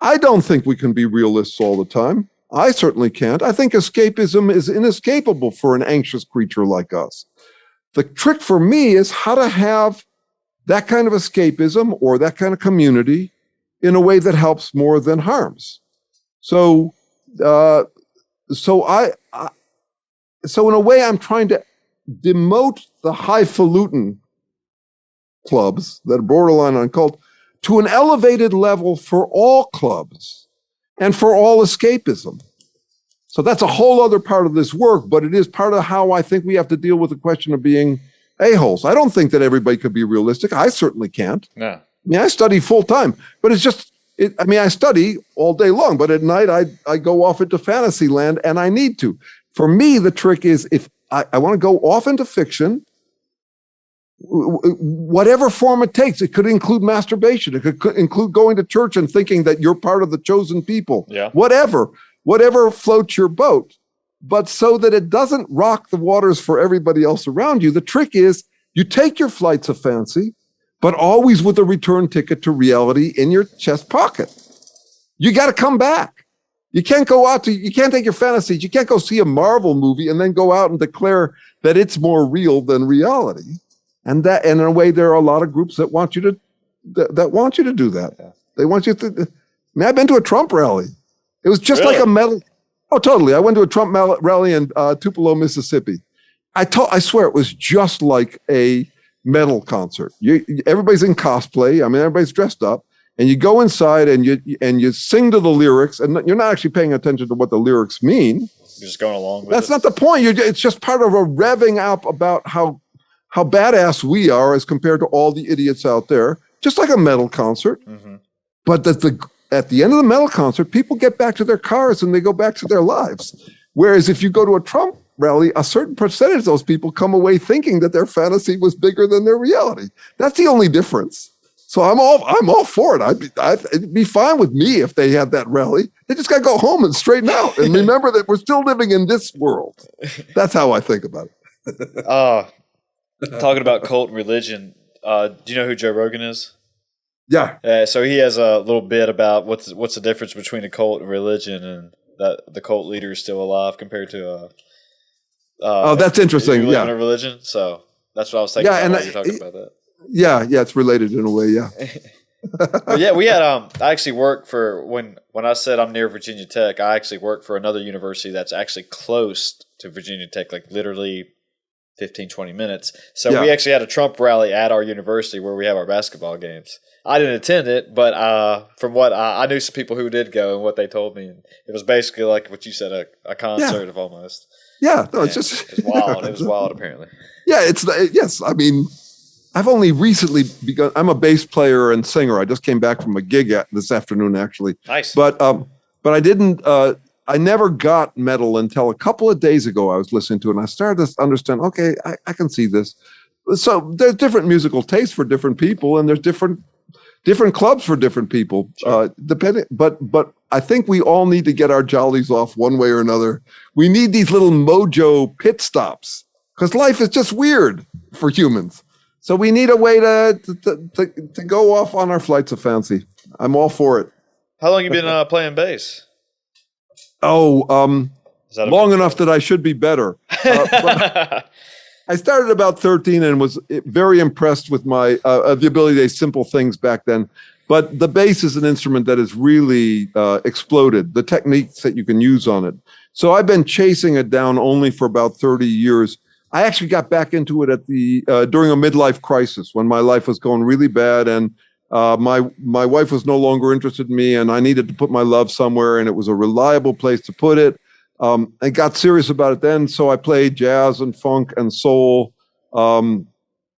I don't think we can be realists all the time. I certainly can't. I think escapism is inescapable for an anxious creature like us. The trick for me is how to have that kind of escapism or that kind of community in a way that helps more than harms. So in a way, I'm trying to demote the highfalutin clubs that are borderline on cult to an elevated level for all clubs and for all escapism. So that's a whole other part of this work, but it is part of how I think we have to deal with the question of being a-holes. I don't think that everybody could be realistic. I certainly can't. No. I study full time, but it's just, I study all day long, but at night I go off into fantasy land, and I need to. For me, the trick is if I want to go off into fiction, whatever form it takes. It could include masturbation. It could include going to church and thinking that you're part of the chosen people. Yeah. Whatever floats your boat. But so that it doesn't rock the waters for everybody else around you, the trick is you take your flights of fancy, but always with a return ticket to reality in your chest pocket. You got to come back. You can't you can't take your fantasies. You can't go see a Marvel movie and then go out and declare that it's more real than reality. And in a way, there are a lot of groups that want you to do that. Yeah. They want you to. I've been to a Trump rally. It was just like a medal. Oh, totally. I went to a Trump rally in Tupelo, Mississippi. I swear it was just like a metal concert. Everybody's in cosplay. I mean, everybody's dressed up, and you go inside and you sing to the lyrics, and you're not actually paying attention to what the lyrics mean. You're just going along with That's not the point. It's just part of a revving up about how badass we are as compared to all the idiots out there, just like a metal concert. Mm-hmm. But at the end of the metal concert, people get back to their cars and they go back to their lives. Whereas if you go to a Trump rally, a certain percentage of those people come away thinking that their fantasy was bigger than their reality. That's the only difference. So I'm all for it. It'd be fine with me if they had that rally. They just got to go home and straighten out and remember that we're still living in this world. That's how I think about it. Talking about cult and religion, do you know who Joe Rogan is? Yeah. So he has a little bit about what's the difference between a cult and religion, and that the cult leader is still alive compared to that's interesting. You live in a religion, so that's what I was thinking. Yeah, about while you're talking about that. Yeah, it's related in a way. Yeah. But yeah, we had I actually worked for when I said I'm near Virginia Tech. I actually work for another university that's actually close to Virginia Tech, like literally 15, 20 minutes. So we actually had a Trump rally at our university where we have our basketball games. I didn't attend it, but from what I knew some people who did go and what they told me, it was basically like what you said, a concert of almost. Yeah, no, it's was wild. It was wild, apparently. Yeah, yes. I mean, I've only recently begun. I'm a bass player and singer. I just came back from a gig this afternoon, actually. Nice. But I didn't. I never got metal until a couple of days ago. I was listening to it, and I started to understand. Okay, I can see this. So there's different musical tastes for different people, and there's different clubs for different people. Sure. But I think we all need to get our jollies off one way or another. We need these little mojo pit stops because life is just weird for humans. So we need a way to go off on our flights of fancy. I'm all for it. How long have you been playing bass? Long enough that I should be better. I started about 13 and was very impressed with my the ability to say simple things back then. But the bass is an instrument that has really exploded, the techniques that you can use on it. So I've been chasing it down only for about 30 years. I actually got back into it at during a midlife crisis when my life was going really bad and my wife was no longer interested in me and I needed to put my love somewhere and it was a reliable place to put it. I got serious about it then, so I played jazz and funk and soul,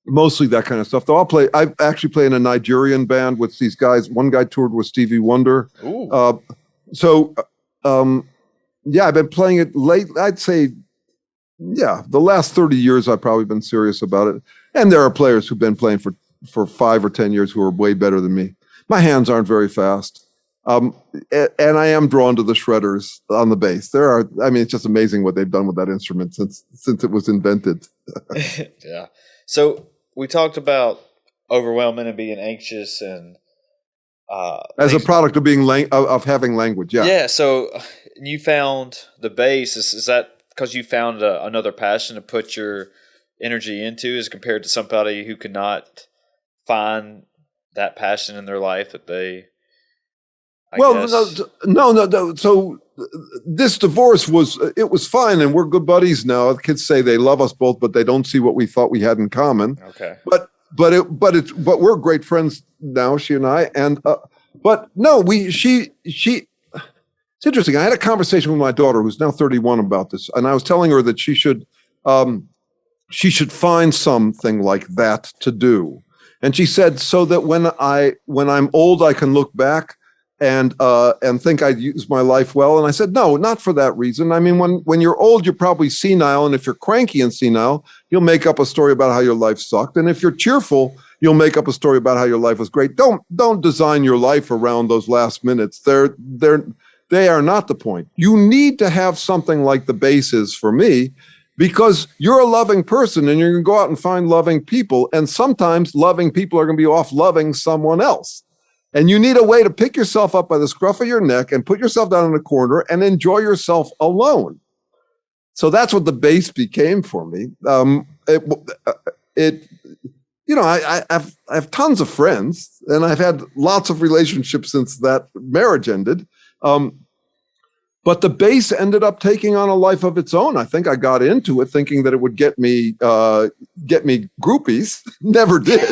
mostly that kind of stuff. Though I actually play in a Nigerian band with these guys. One guy toured with Stevie Wonder. I've been playing it late. I'd say, the last 30 years I've probably been serious about it. And there are players who've been playing for 5 or 10 years who are way better than me. My hands aren't very fast. And I am drawn to the shredders on the bass. It's just amazing what they've done with that instrument since it was invented. Yeah. So we talked about overwhelming and being anxious and as a product of being of having language. Yeah. Yeah. So you found the bass. Is that because you found another passion to put your energy into, as compared to somebody who could not find that passion in their life that they? No. So this divorce was fine, and we're good buddies now. The kids say they love us both, but they don't see what we thought we had in common. Okay. But we're great friends now, she and I. And it's interesting. I had a conversation with my daughter, who's now 31, about this, and I was telling her that she should find something like that to do. And she said, so that when I'm old, I can look back and think I'd use my life well. And I said, no, not for that reason. I mean, when you're old, you're probably senile. And if you're cranky and senile, you'll make up a story about how your life sucked. And if you're cheerful, you'll make up a story about how your life was great. Don't design your life around those last minutes. They are not the point. You need to have something like the bass is for me, because you're a loving person and you're going to go out and find loving people. And sometimes loving people are going to be off loving someone else. And you need a way to pick yourself up by the scruff of your neck and put yourself down in a corner and enjoy yourself alone. So that's what the bass became for me. I have tons of friends, and I've had lots of relationships since that marriage ended. But But the bass ended up taking on a life of its own. I think I got into it thinking that it would get me groupies. Never did.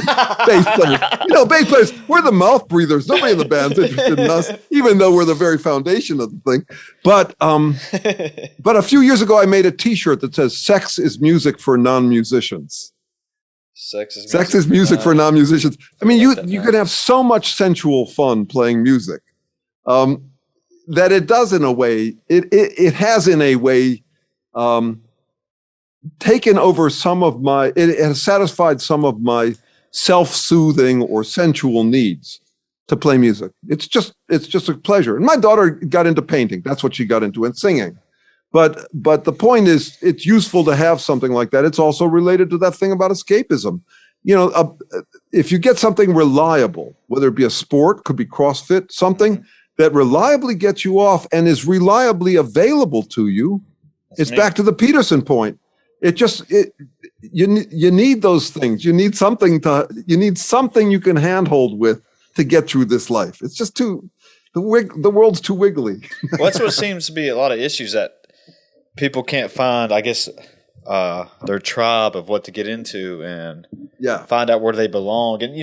Bass players, bass players, we're the mouth breathers. Nobody in the band's interested in us, even though we're the very foundation of the thing. But a few years ago, I made a T-shirt that says "Sex is music for non-musicians." Sex is music for non-musicians. I mean, you can have so much sensual fun playing music. That it does in a way, it has in a way taken over it has satisfied some of my self-soothing or sensual needs to play music. It's just a pleasure. And my daughter got into painting. That's what she got into, and singing. But the point is, it's useful to have something like that. It's also related to that thing about escapism. If you get something reliable, whether it be a sport, could be CrossFit, something that reliably gets you off and is reliably available to you, it's back to the Peterson point. You need those things. You need something you can handhold with to get through this life. It's just the world's too wiggly. Well, that's what seems to be a lot of issues that people can't find, I guess, their tribe of what to get into and find out where they belong. And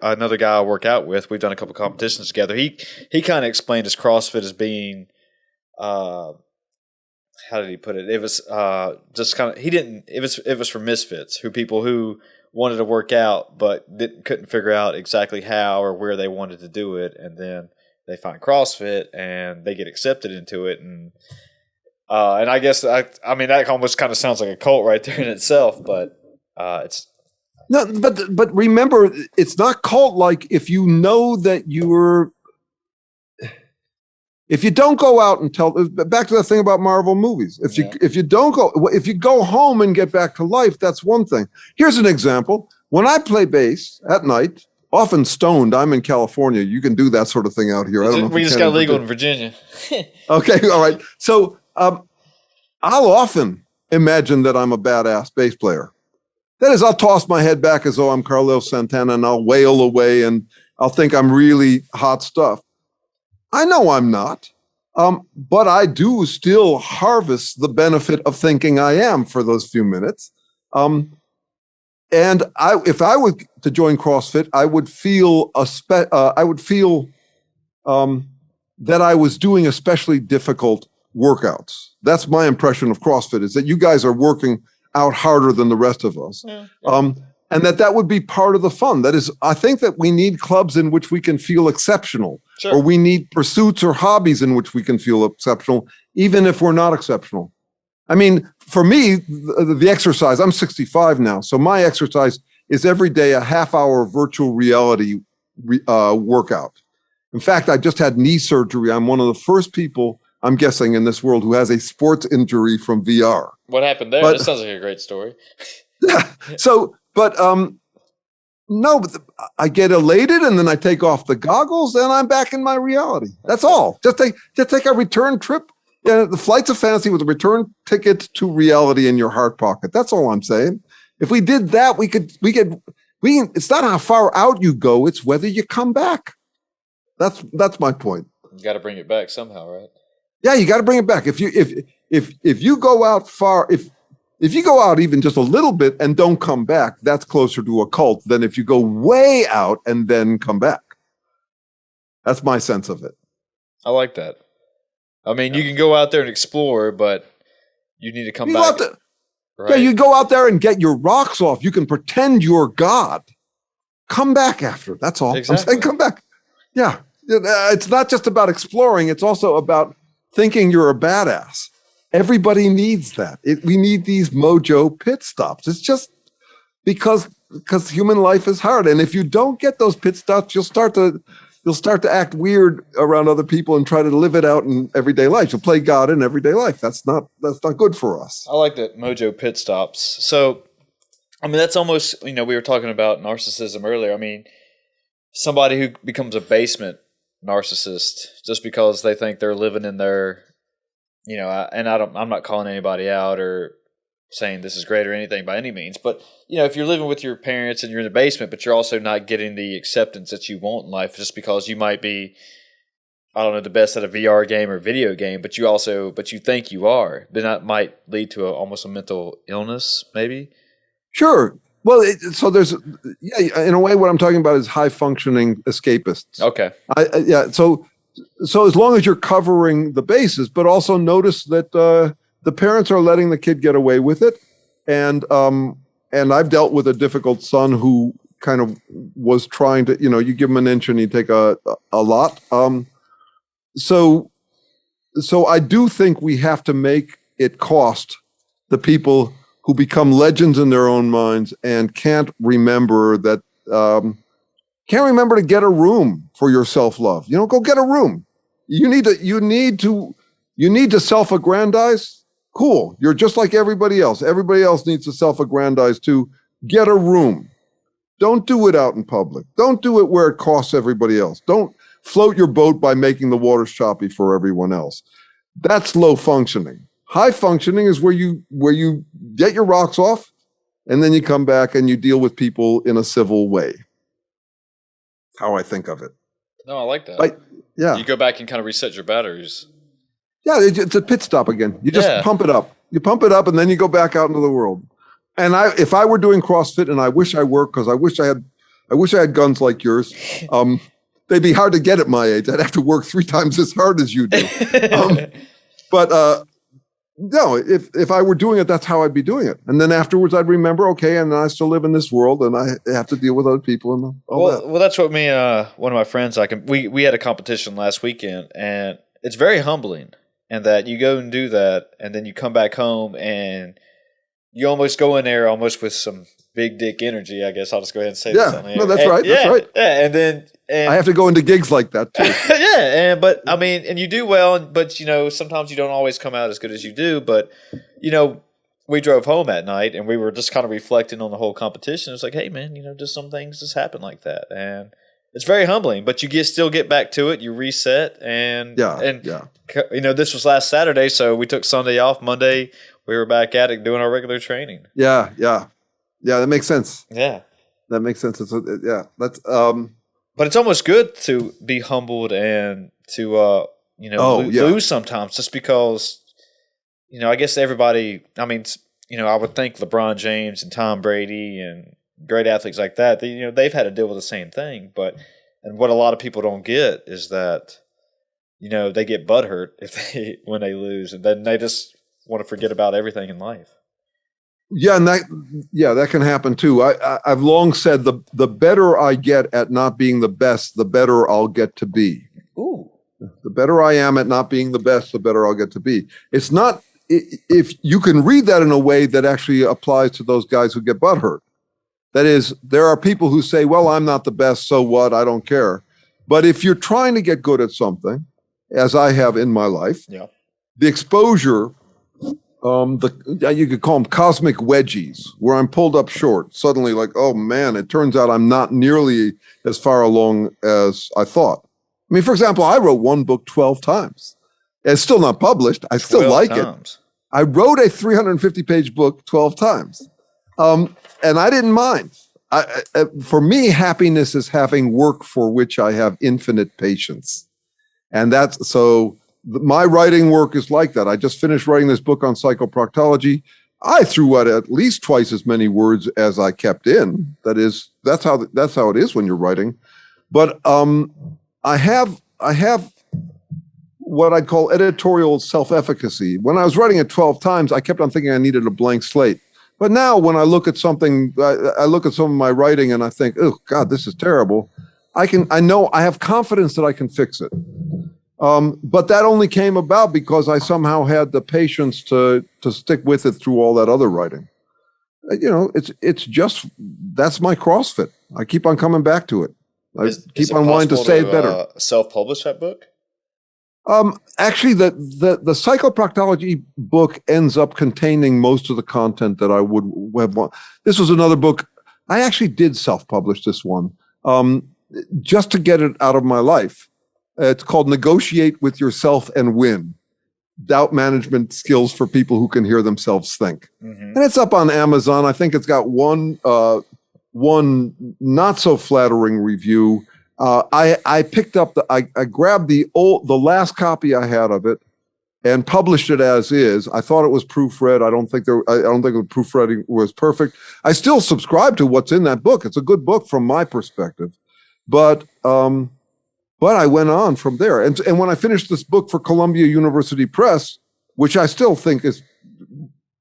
another guy I work out with, we've done a couple competitions together. He kind of explained his CrossFit as being, how did he put it? It was just kind of it was for misfits, people who wanted to work out but couldn't figure out exactly how or where they wanted to do it, and then they find CrossFit and they get accepted into it. And I guess that almost kind of sounds like a cult right there in itself, but it's no. But remember, it's not cult-like if you know that if you don't go out and tell. Back to that thing about Marvel movies. If you go home and get back to life, that's one thing. Here's an example. When I play bass at night, often stoned. I'm in California. You can do that sort of thing out here. I don't know. We just got legal in Virginia. Okay, all right. So I'll often imagine that I'm a badass bass player. That is, I'll toss my head back as though I'm Carlos Santana, and I'll wail away, and I'll think I'm really hot stuff. I know I'm not, but I do still harvest the benefit of thinking I am for those few minutes. And if I were to join CrossFit, I would feel that I was doing especially difficult workouts. That's my impression of CrossFit, is that you guys are working out harder than the rest of us. Yeah. And that would be part of the fun. That is, I think that we need clubs in which we can feel exceptional, or we need pursuits or hobbies in which we can feel exceptional, even if we're not exceptional. I mean, for me, the exercise, I'm 65 now, so my exercise is every day a half-hour virtual reality workout. In fact, I just had knee surgery. I'm one of the first people, I'm guessing, in this world who has a sports injury from VR. What happened there? That sounds like a great story. Yeah. So, but I get elated, and then I take off the goggles, and I'm back in my reality. That's all. Just take a return trip. Yeah, the flight's of fantasy with a return ticket to reality in your heart pocket. That's all I'm saying. If we did that, we can. It's not how far out you go; it's whether you come back. That's my point. You got to bring it back somehow, right? Yeah, you got to bring it back. If you go out far, if you go out even just a little bit and don't come back, that's closer to a cult than if you go way out and then come back. That's my sense of it. I like that. I mean, you can go out there and explore, but you need to come back. Right? Yeah, you go out there and get your rocks off. You can pretend you're God. Come back after. That's all. Exactly. I'm saying come back. Yeah. It's not just about exploring. It's also about thinking you're a badass. Everybody needs that. We need these mojo pit stops. It's just because human life is hard. And if you don't get those pit stops, you'll start to act weird around other people and try to live it out in everyday life. You'll play God in everyday life. That's not good for us. I like that mojo pit stops. So, I mean, that's almost, we were talking about narcissism earlier. I mean, somebody who becomes a basement narcissist just because they think they're living in their, I'm not calling anybody out or saying this is great or anything by any means, but if you're living with your parents and you're in the basement, but you're also not getting the acceptance that you want in life just because you might be I don't know, the best at a VR game or video game, but you think you are, then that might lead to almost a mental illness, maybe. Sure. Well, so there's, in a way, what I'm talking about is high functioning escapists. Okay. So as long as you're covering the bases, but also notice that the parents are letting the kid get away with it, and I've dealt with a difficult son who kind of was trying to, you give him an inch and he'd take a lot. So I do think we have to make it cost the people who become legends in their own minds and can't remember to get a room for your self-love. Go get a room. You need to self-aggrandize. Cool. You're just like everybody else. Everybody else needs to self-aggrandize too. Get a room. Don't do it out in public. Don't do it where it costs everybody else. Don't float your boat by making the waters choppy for everyone else. That's low functioning. High functioning is where you get your rocks off, and then you come back and you deal with people in a civil way. How I think of it. No, I like that. Yeah. You go back and kind of reset your batteries. Yeah, it's a pit stop again. You just pump it up. You pump it up, and then you go back out into the world. And if I were doing CrossFit, and I wish I were, because I wish I had guns like yours. They'd be hard to get at my age. I'd have to work 3 times as hard as you do. No, if I were doing it, that's how I'd be doing it. And then afterwards, I'd remember, okay, and then I still live in this world, and I have to deal with other people and all that. Well, that's what me and one of my friends, we had a competition last weekend, and it's very humbling. And that you go and do that, and then you come back home, and you almost go in there almost with some big dick energy, I guess. I'll just go ahead and say that. No, that's right. That's right. Yeah, and I have to go into gigs like that too. But I mean, and you do well, but sometimes you don't always come out as good as you do. But we drove home at night, and we were just kind of reflecting on the whole competition. It's like, hey, man, just some things just happen like that, and it's very humbling. But you still get back to it. You reset, and this was last Saturday, so we took Sunday off. Monday, we were back at it doing our regular training. Yeah, that makes sense. Yeah, that makes sense. That's But it's almost good to be humbled and to lose sometimes, just because I guess everybody. I mean, I would think LeBron James and Tom Brady and great athletes like that. They've had to deal with the same thing. And what a lot of people don't get is that they get butthurt when they lose, and then they just want to forget about everything in life. Yeah, and that can happen too. I've long said the better I get at not being the best, the better I'll get to be. Ooh. The better I am at not being the best, the better I'll get to be. It's not, if you can read that in a way that actually applies to those guys who get butthurt. That is, there are people who say, well, I'm not the best, so what? I don't care. But if you're trying to get good at something, as I have in my life, the exposure, you could call them cosmic wedgies, where I'm pulled up short. Suddenly, like, oh man, it turns out I'm not nearly as far along as I thought. I mean, for example, I wrote one book 12 times. It's still not published. I still like it. I wrote a 350-page book 12 times. And I didn't mind. For me, happiness is having work for which I have infinite patience. And my writing work is like that. I just finished writing this book on psychoproctology. I threw out at least twice as many words as I kept in. That's how it is when you're writing. But I have what I'd call editorial self-efficacy. When I was writing it 12 times, I kept on thinking I needed a blank slate. But now when I look at something, I look at some of my writing and I think, oh God, this is terrible. I know I have confidence that I can fix it. But that only came about because I somehow had the patience to stick with it through all that other writing. It's just, that's my CrossFit. I keep on coming back to it. I keep on wanting to say it better. Self-publish that book? Actually, the psychoproctology book ends up containing most of the content that I would have wanted. This was another book. I actually did self-publish this one just to get it out of my life. It's called Negotiate with Yourself and Win. Doubt management skills for people who can hear themselves think. Mm-hmm. And it's up on Amazon. I think it's got one not so flattering review. I picked up I grabbed the last copy I had of it and published it as is. I thought it was proofread. I don't think the proofreading was perfect. I still subscribe to what's in that book. It's a good book from my perspective, but I went on from there. And when I finished this book for Columbia University Press, which I still think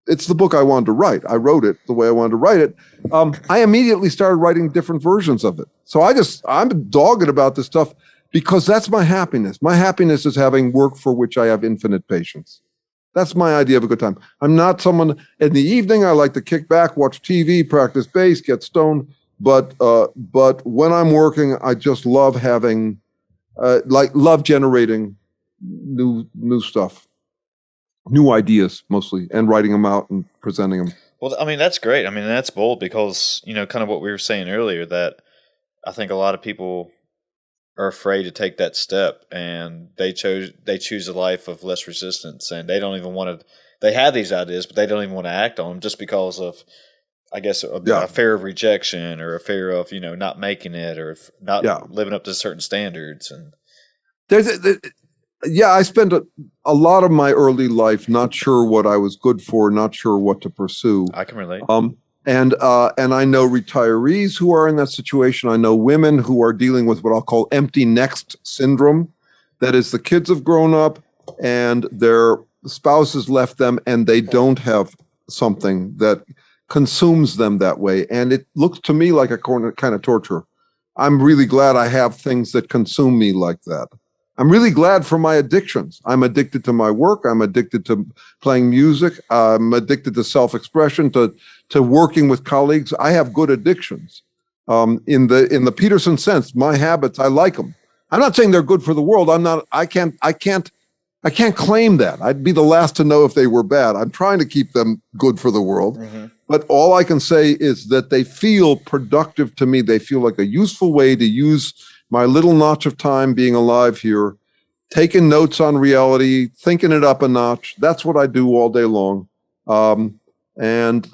it's the book I wanted to write. I wrote it the way I wanted to write it. I immediately started writing different versions of it. So I'm dogged about this stuff because that's my happiness. My happiness is having work for which I have infinite patience. That's my idea of a good time. I'm not someone in the evening. I like to kick back, watch TV, practice bass, get stoned. But when I'm working, I just love having, love generating new stuff. New ideas mostly, and writing them out and presenting them. Well, I mean, that's great. I mean, that's bold because, kind of what we were saying earlier, that I think a lot of people are afraid to take that step, and they choose a life of less resistance, and they don't even want to, they have these ideas, but they don't even want to act on them just because of, I guess, a fear of rejection or a fear of, not making it or not living up to certain standards. And I spent a lot of my early life not sure what I was good for, not sure what to pursue. I can relate. And I know retirees who are in that situation. I know women who are dealing with what I'll call empty nest syndrome. That is, the kids have grown up and their spouses left them and they don't have something that consumes them that way. And it looks to me like a kind of torture. I'm really glad I have things that consume me like that. I'm really glad for my addictions. I'm addicted to my work. I'm addicted to playing music. I'm addicted to self-expression, to working with colleagues. I have good addictions. In the Peterson sense, my habits, I like them. I'm not saying they're good for the world. I can't claim that. I'd be the last to know if they were bad. I'm trying to keep them good for the world. Mm-hmm. But all I can say is that they feel productive to me. They feel like a useful way to use my little notch of time being alive here, taking notes on reality, thinking it up a notch. That's what I do all day long. And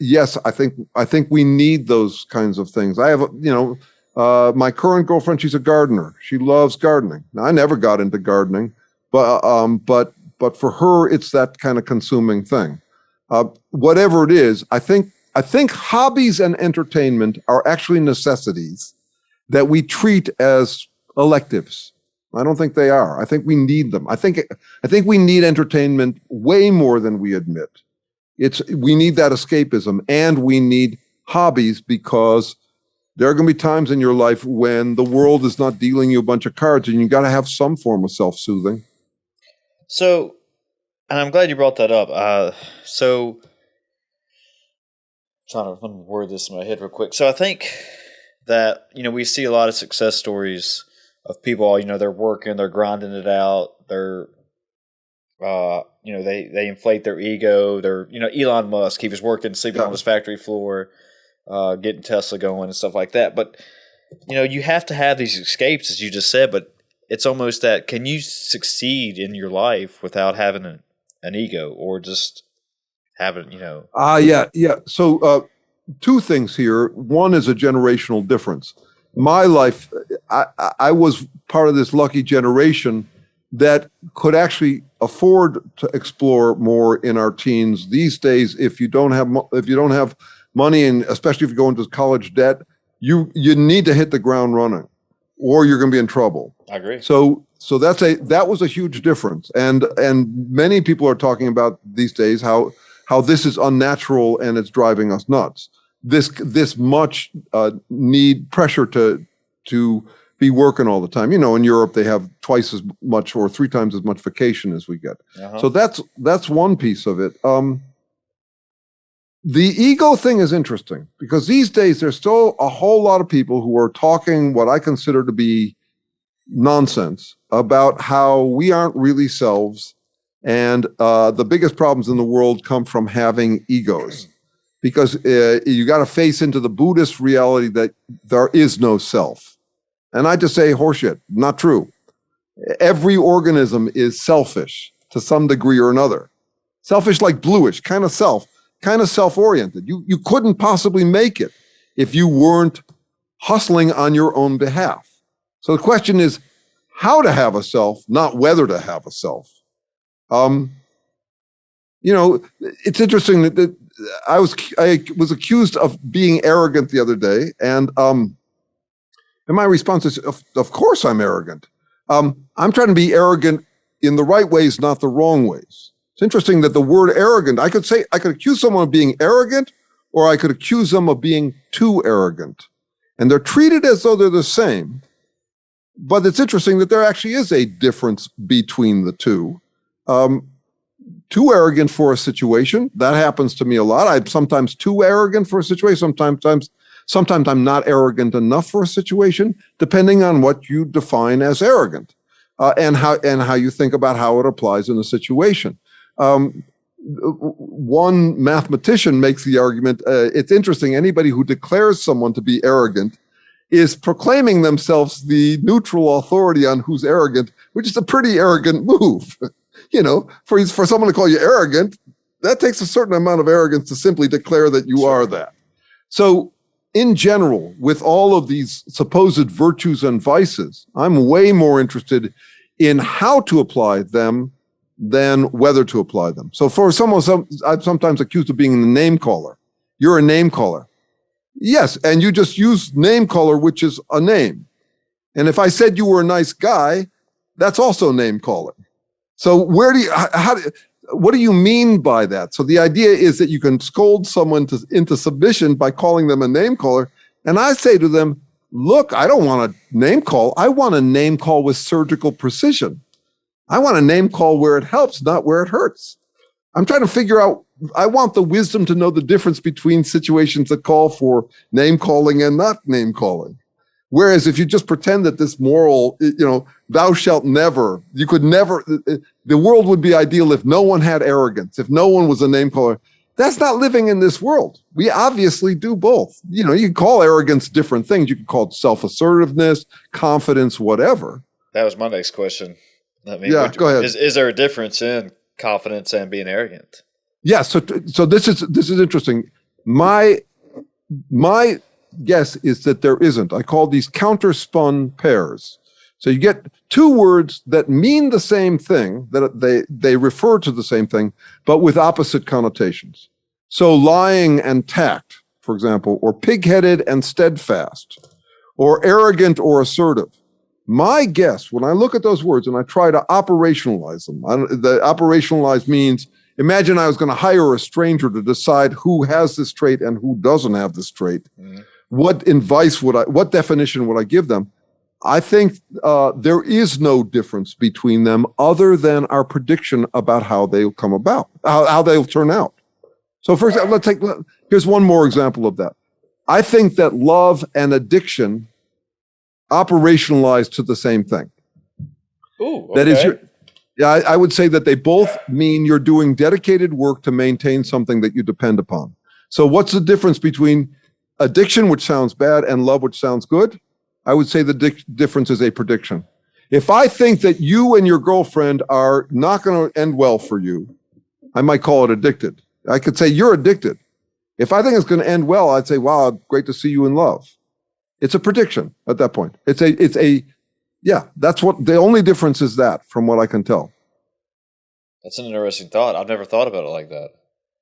yes, I think we need those kinds of things. I have, my current girlfriend, she's a gardener. She loves gardening. Now, I never got into gardening, but for her, it's that kind of consuming thing. Whatever it is, I think hobbies and entertainment are actually necessities that we treat as electives. I don't think they are. I think we need them. I think we need entertainment way more than we admit. We need that escapism, and we need hobbies because there are going to be times in your life when the world is not dealing you a bunch of cards, and you got to have some form of self-soothing. So, and I'm glad you brought that up. Let me word this in my head real quick. So I think that, we see a lot of success stories of people, they're working, they're grinding it out, they're, they inflate their ego. They're, Elon Musk, he was working, sleeping on his factory floor, getting Tesla going and stuff like that. But, you have to have these escapes, as you just said, but it's almost that, can you succeed in your life without having an ego or just having, Yeah. So, two things here. One is a generational difference. My life, I was part of this lucky generation that could actually afford to explore more in our teens. These days, if you don't have money, and especially if you go into college debt, you need to hit the ground running, or you're going to be in trouble. I agree. So that was a huge difference, and many people are talking about these days how this is unnatural and it's driving us nuts. This much need pressure to be working all the time. In Europe they have twice as much or 3 times as much vacation as we get. Uh-huh. So that's one piece of it. The ego thing is interesting because these days there's still a whole lot of people who are talking what I consider to be nonsense about how we aren't really selves, and the biggest problems in the world come from having egos. Because you got to face into the Buddhist reality that there is no self. And I just say horseshit, not true. Every organism is selfish to some degree or another. Selfish like bluish, kind of self-oriented. You couldn't possibly make it if you weren't hustling on your own behalf. So the question is how to have a self, not whether to have a self. It's interesting that I was accused of being arrogant the other day, and my response is, of course I'm arrogant. I'm trying to be arrogant in the right ways, not the wrong ways. It's interesting that the word arrogant, I could accuse someone of being arrogant, or I could accuse them of being too arrogant. And they're treated as though they're the same. But it's interesting that there actually is a difference between the two. Too arrogant for a situation, that happens to me a lot. I'm sometimes too arrogant for a situation. Sometimes I'm not arrogant enough for a situation, depending on what you define as arrogant, and how you think about how it applies in a situation. One mathematician makes the argument, it's interesting, anybody who declares someone to be arrogant is proclaiming themselves the neutral authority on who's arrogant, which is a pretty arrogant move. For someone to call you arrogant, that takes a certain amount of arrogance to simply declare that you are that. So in general, with all of these supposed virtues and vices, I'm way more interested in how to apply them than whether to apply them. So for someone, I'm sometimes accused of being a name caller. You're a name caller. Yes, and you just use name caller, which is a name. And if I said you were a nice guy, that's also name calling. So what do you mean by that? So the idea is that you can scold someone into submission by calling them a name caller. And I say to them, look, I don't want a name call. I want a name call with surgical precision. I want a name call where it helps, not where it hurts. I'm trying to figure out, I want the wisdom to know the difference between situations that call for name calling and not name calling. Whereas if you just pretend that this moral, thou shalt never, you could never, the world would be ideal if no one had arrogance, if no one was a name caller. That's not living in this world. We obviously do both. You can call arrogance different things. You can call it self-assertiveness, confidence, whatever. That was my next question. Go ahead. Is there a difference in confidence and being arrogant? Yeah. So this is interesting. My guess is that there isn't. I call these counterspun pairs. So you get two words that mean the same thing, that they refer to the same thing, but with opposite connotations. So lying and tact, for example, or pig-headed and steadfast, or arrogant or assertive. My guess, when I look at those words and I try to operationalize them, the operationalize means, imagine I was going to hire a stranger to decide who has this trait and who doesn't have this trait. Mm-hmm. What definition would I give them? I think there is no difference between them other than our prediction about how they'll come about, how they'll turn out. So for example, here's one more example of that. I think that love and addiction operationalize to the same thing. Ooh, okay. That is, I would say that they both mean you're doing dedicated work to maintain something that you depend upon. So what's the difference between addiction, which sounds bad, and love, which sounds good? I would say the difference is a prediction. If I think that you and your girlfriend are not going to end well for you, I might call it addicted. I could say you're addicted. If I think it's going to end well, I'd say, wow, great to see you in love. It's a prediction at that point. That's what the only difference is that, from what I can tell. That's an interesting thought. I've never thought about it like that.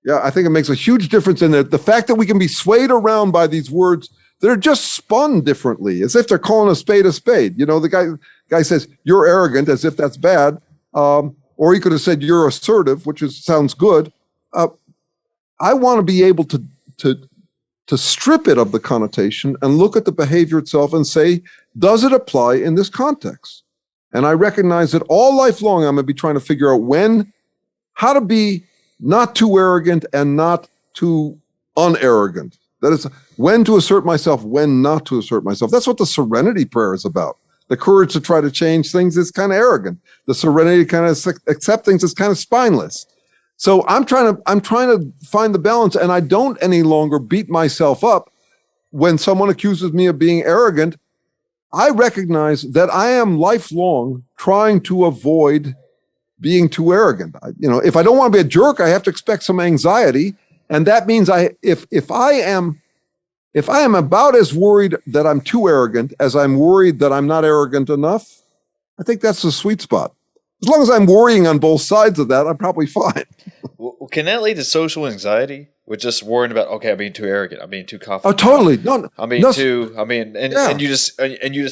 Yeah, I think it makes a huge difference in it. The fact that we can be swayed around by these words that are just spun differently, as if they're calling a spade a spade. The guy says, you're arrogant, as if that's bad. Or he could have said, you're assertive, which sounds good. I want to be able to strip it of the connotation and look at the behavior itself and say, does it apply in this context? And I recognize that all life long, I'm going to be trying to figure out how to be not too arrogant and not too unarrogant. That is, when to assert myself, when not to assert myself. That's what the serenity prayer is about. The courage to try to change things is kind of arrogant. The serenity to kind of accept things is kind of spineless. So I'm trying to find the balance, and I don't any longer beat myself up when someone accuses me of being arrogant. I recognize that I am lifelong trying to avoid being too arrogant. If I don't want to be a jerk, I have to expect some anxiety, and that means if if I am about as worried that I'm too arrogant as I'm worried that I'm not arrogant enough, I think that's the sweet spot. As long as I'm worrying on both sides of that, I'm probably fine. Well, can that lead to social anxiety? With just worrying about, okay, I'm being too arrogant, I'm being too confident. Oh, totally. No, and you just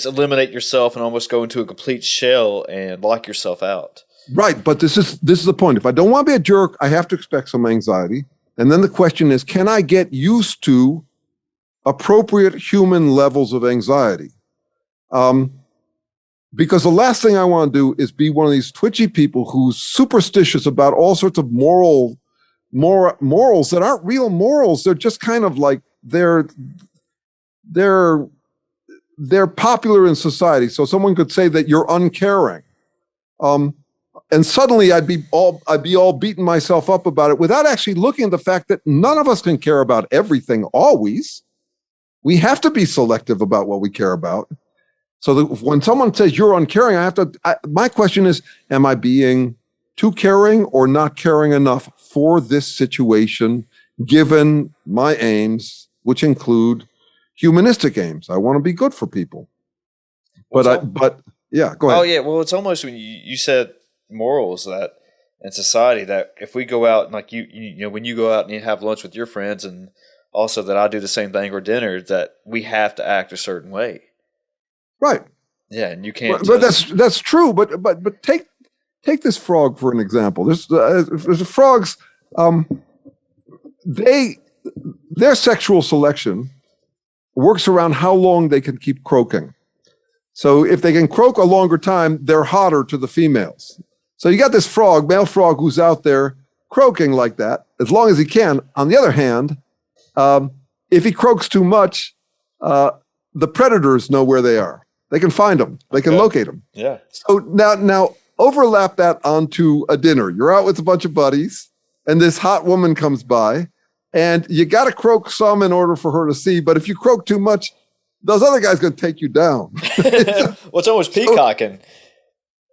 eliminate yourself and almost go into a complete shell and lock yourself out. Right, but this is the point. If I don't want to be a jerk, I have to expect some anxiety. And then the question is, can I get used to appropriate human levels of anxiety? Because the last thing I want to do is be one of these twitchy people who's superstitious about all sorts of morals that aren't real morals. They're just kind of like they're popular in society. So someone could say that you're uncaring, and suddenly I'd be all beating myself up about it without actually looking at the fact that none of us can care about everything always. We have to be selective about what we care about. So that when someone says you're uncaring, my question is, am I being too caring or not caring enough for this situation, given my aims, which include humanistic aims? I want to be good for people. But yeah, go ahead. Oh yeah, well, it's almost when you said morals that in society that if we go out and like you know when you go out and you have lunch with your friends, and also that I do the same thing or dinner, that we have to act a certain way. Right. Yeah, and you can't. But that's true. But take this frog for an example. There's frogs. Their sexual selection works around how long they can keep croaking. So if they can croak a longer time, they're hotter to the females. So you got this male frog, who's out there croaking like that as long as he can. On the other hand, if he croaks too much, the predators know where they are. They can find them. They can locate them. Yeah. So now overlap that onto a dinner. You're out with a bunch of buddies, and this hot woman comes by, and you got to croak some in order for her to see. But if you croak too much, those other guys going to take you down. Well, it's almost peacocking.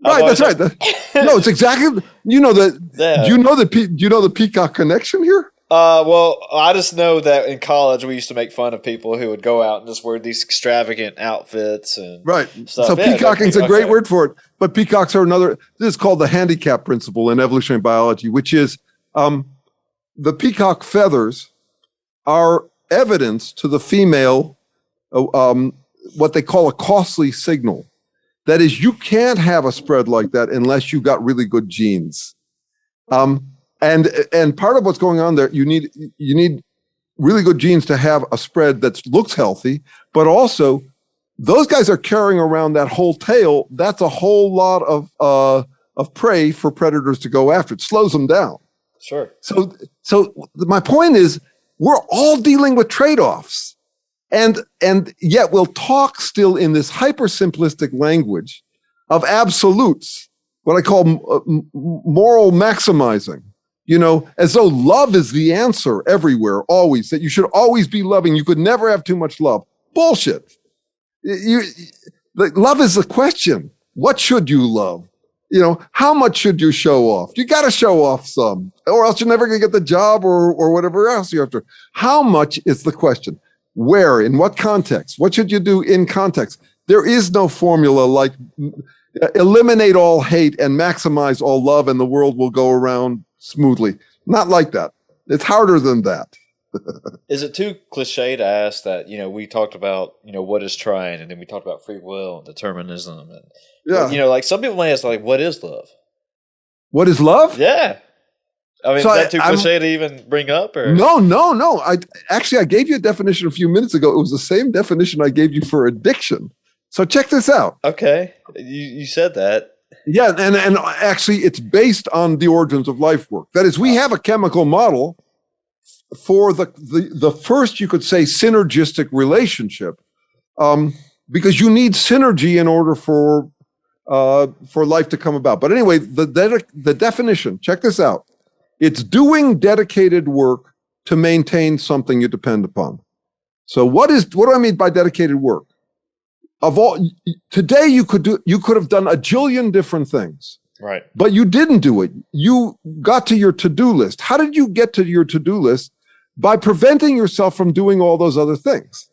Right, that's right. No, it's exactly. You know that. Yeah. Do you know the peacock connection here? Well, I just know that in college we used to make fun of people who would go out and just wear these extravagant outfits and stuff. So peacocking's a great word for it. But peacocks are this is called the handicap principle in evolutionary biology, which is the peacock feathers are evidence to the female, what they call a costly signal. That is, you can't have a spread like that unless you got really good genes. And part of what's going on there, you need really good genes to have a spread that looks healthy, but also those guys are carrying around that whole tail. That's a whole lot of prey for predators to go after. It slows them down. Sure. So my point is, we're all dealing with trade-offs, and yet we'll talk still in this hyper simplistic language of absolutes, what I call moral maximizing. You know, as though love is the answer everywhere, always, that you should always be loving. You could never have too much love. Bullshit. Love is the question. What should you love? You know, how much should you show off? You got to show off some, or else you're never going to get the job or whatever else you're after. How much is the question? Where? In what context? What should you do in context? There is no formula like eliminate all hate and maximize all love, and the world will go around smoothly. Not like that. It's harder than that. Is it too cliche to ask that, we talked about, what is trying, and then we talked about free will and determinism, and like some people may ask, like, what is love? What is love? Yeah. I mean, so is that too cliche to even bring up? Or? No. I gave you a definition a few minutes ago. It was the same definition I gave you for addiction. So check this out. Okay. You said that. Yeah, and actually it's based on the origins of life work. That is, we have a chemical model for the first, you could say, synergistic relationship, because you need synergy in order for life to come about. But anyway, the definition, check this out. It's doing dedicated work to maintain something you depend upon. So what do I mean by dedicated work? Today you could have done a jillion different things. Right. But you didn't do it. You got to your to-do list. How did you get to your to-do list? by preventing yourself from doing all those other things.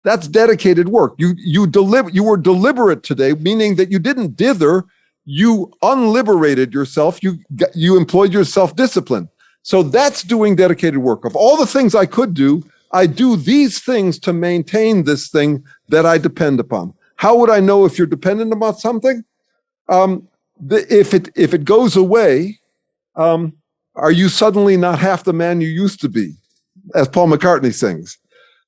That's dedicated work. You were deliberate today, meaning that you didn't dither. You unliberated yourself. You employed your self-discipline. So that's doing dedicated work. Of all the things I could do, I do these things to maintain this thing that I depend upon. How would I know if you're dependent upon something? If it goes away, are you suddenly not half the man you used to be, as Paul McCartney sings?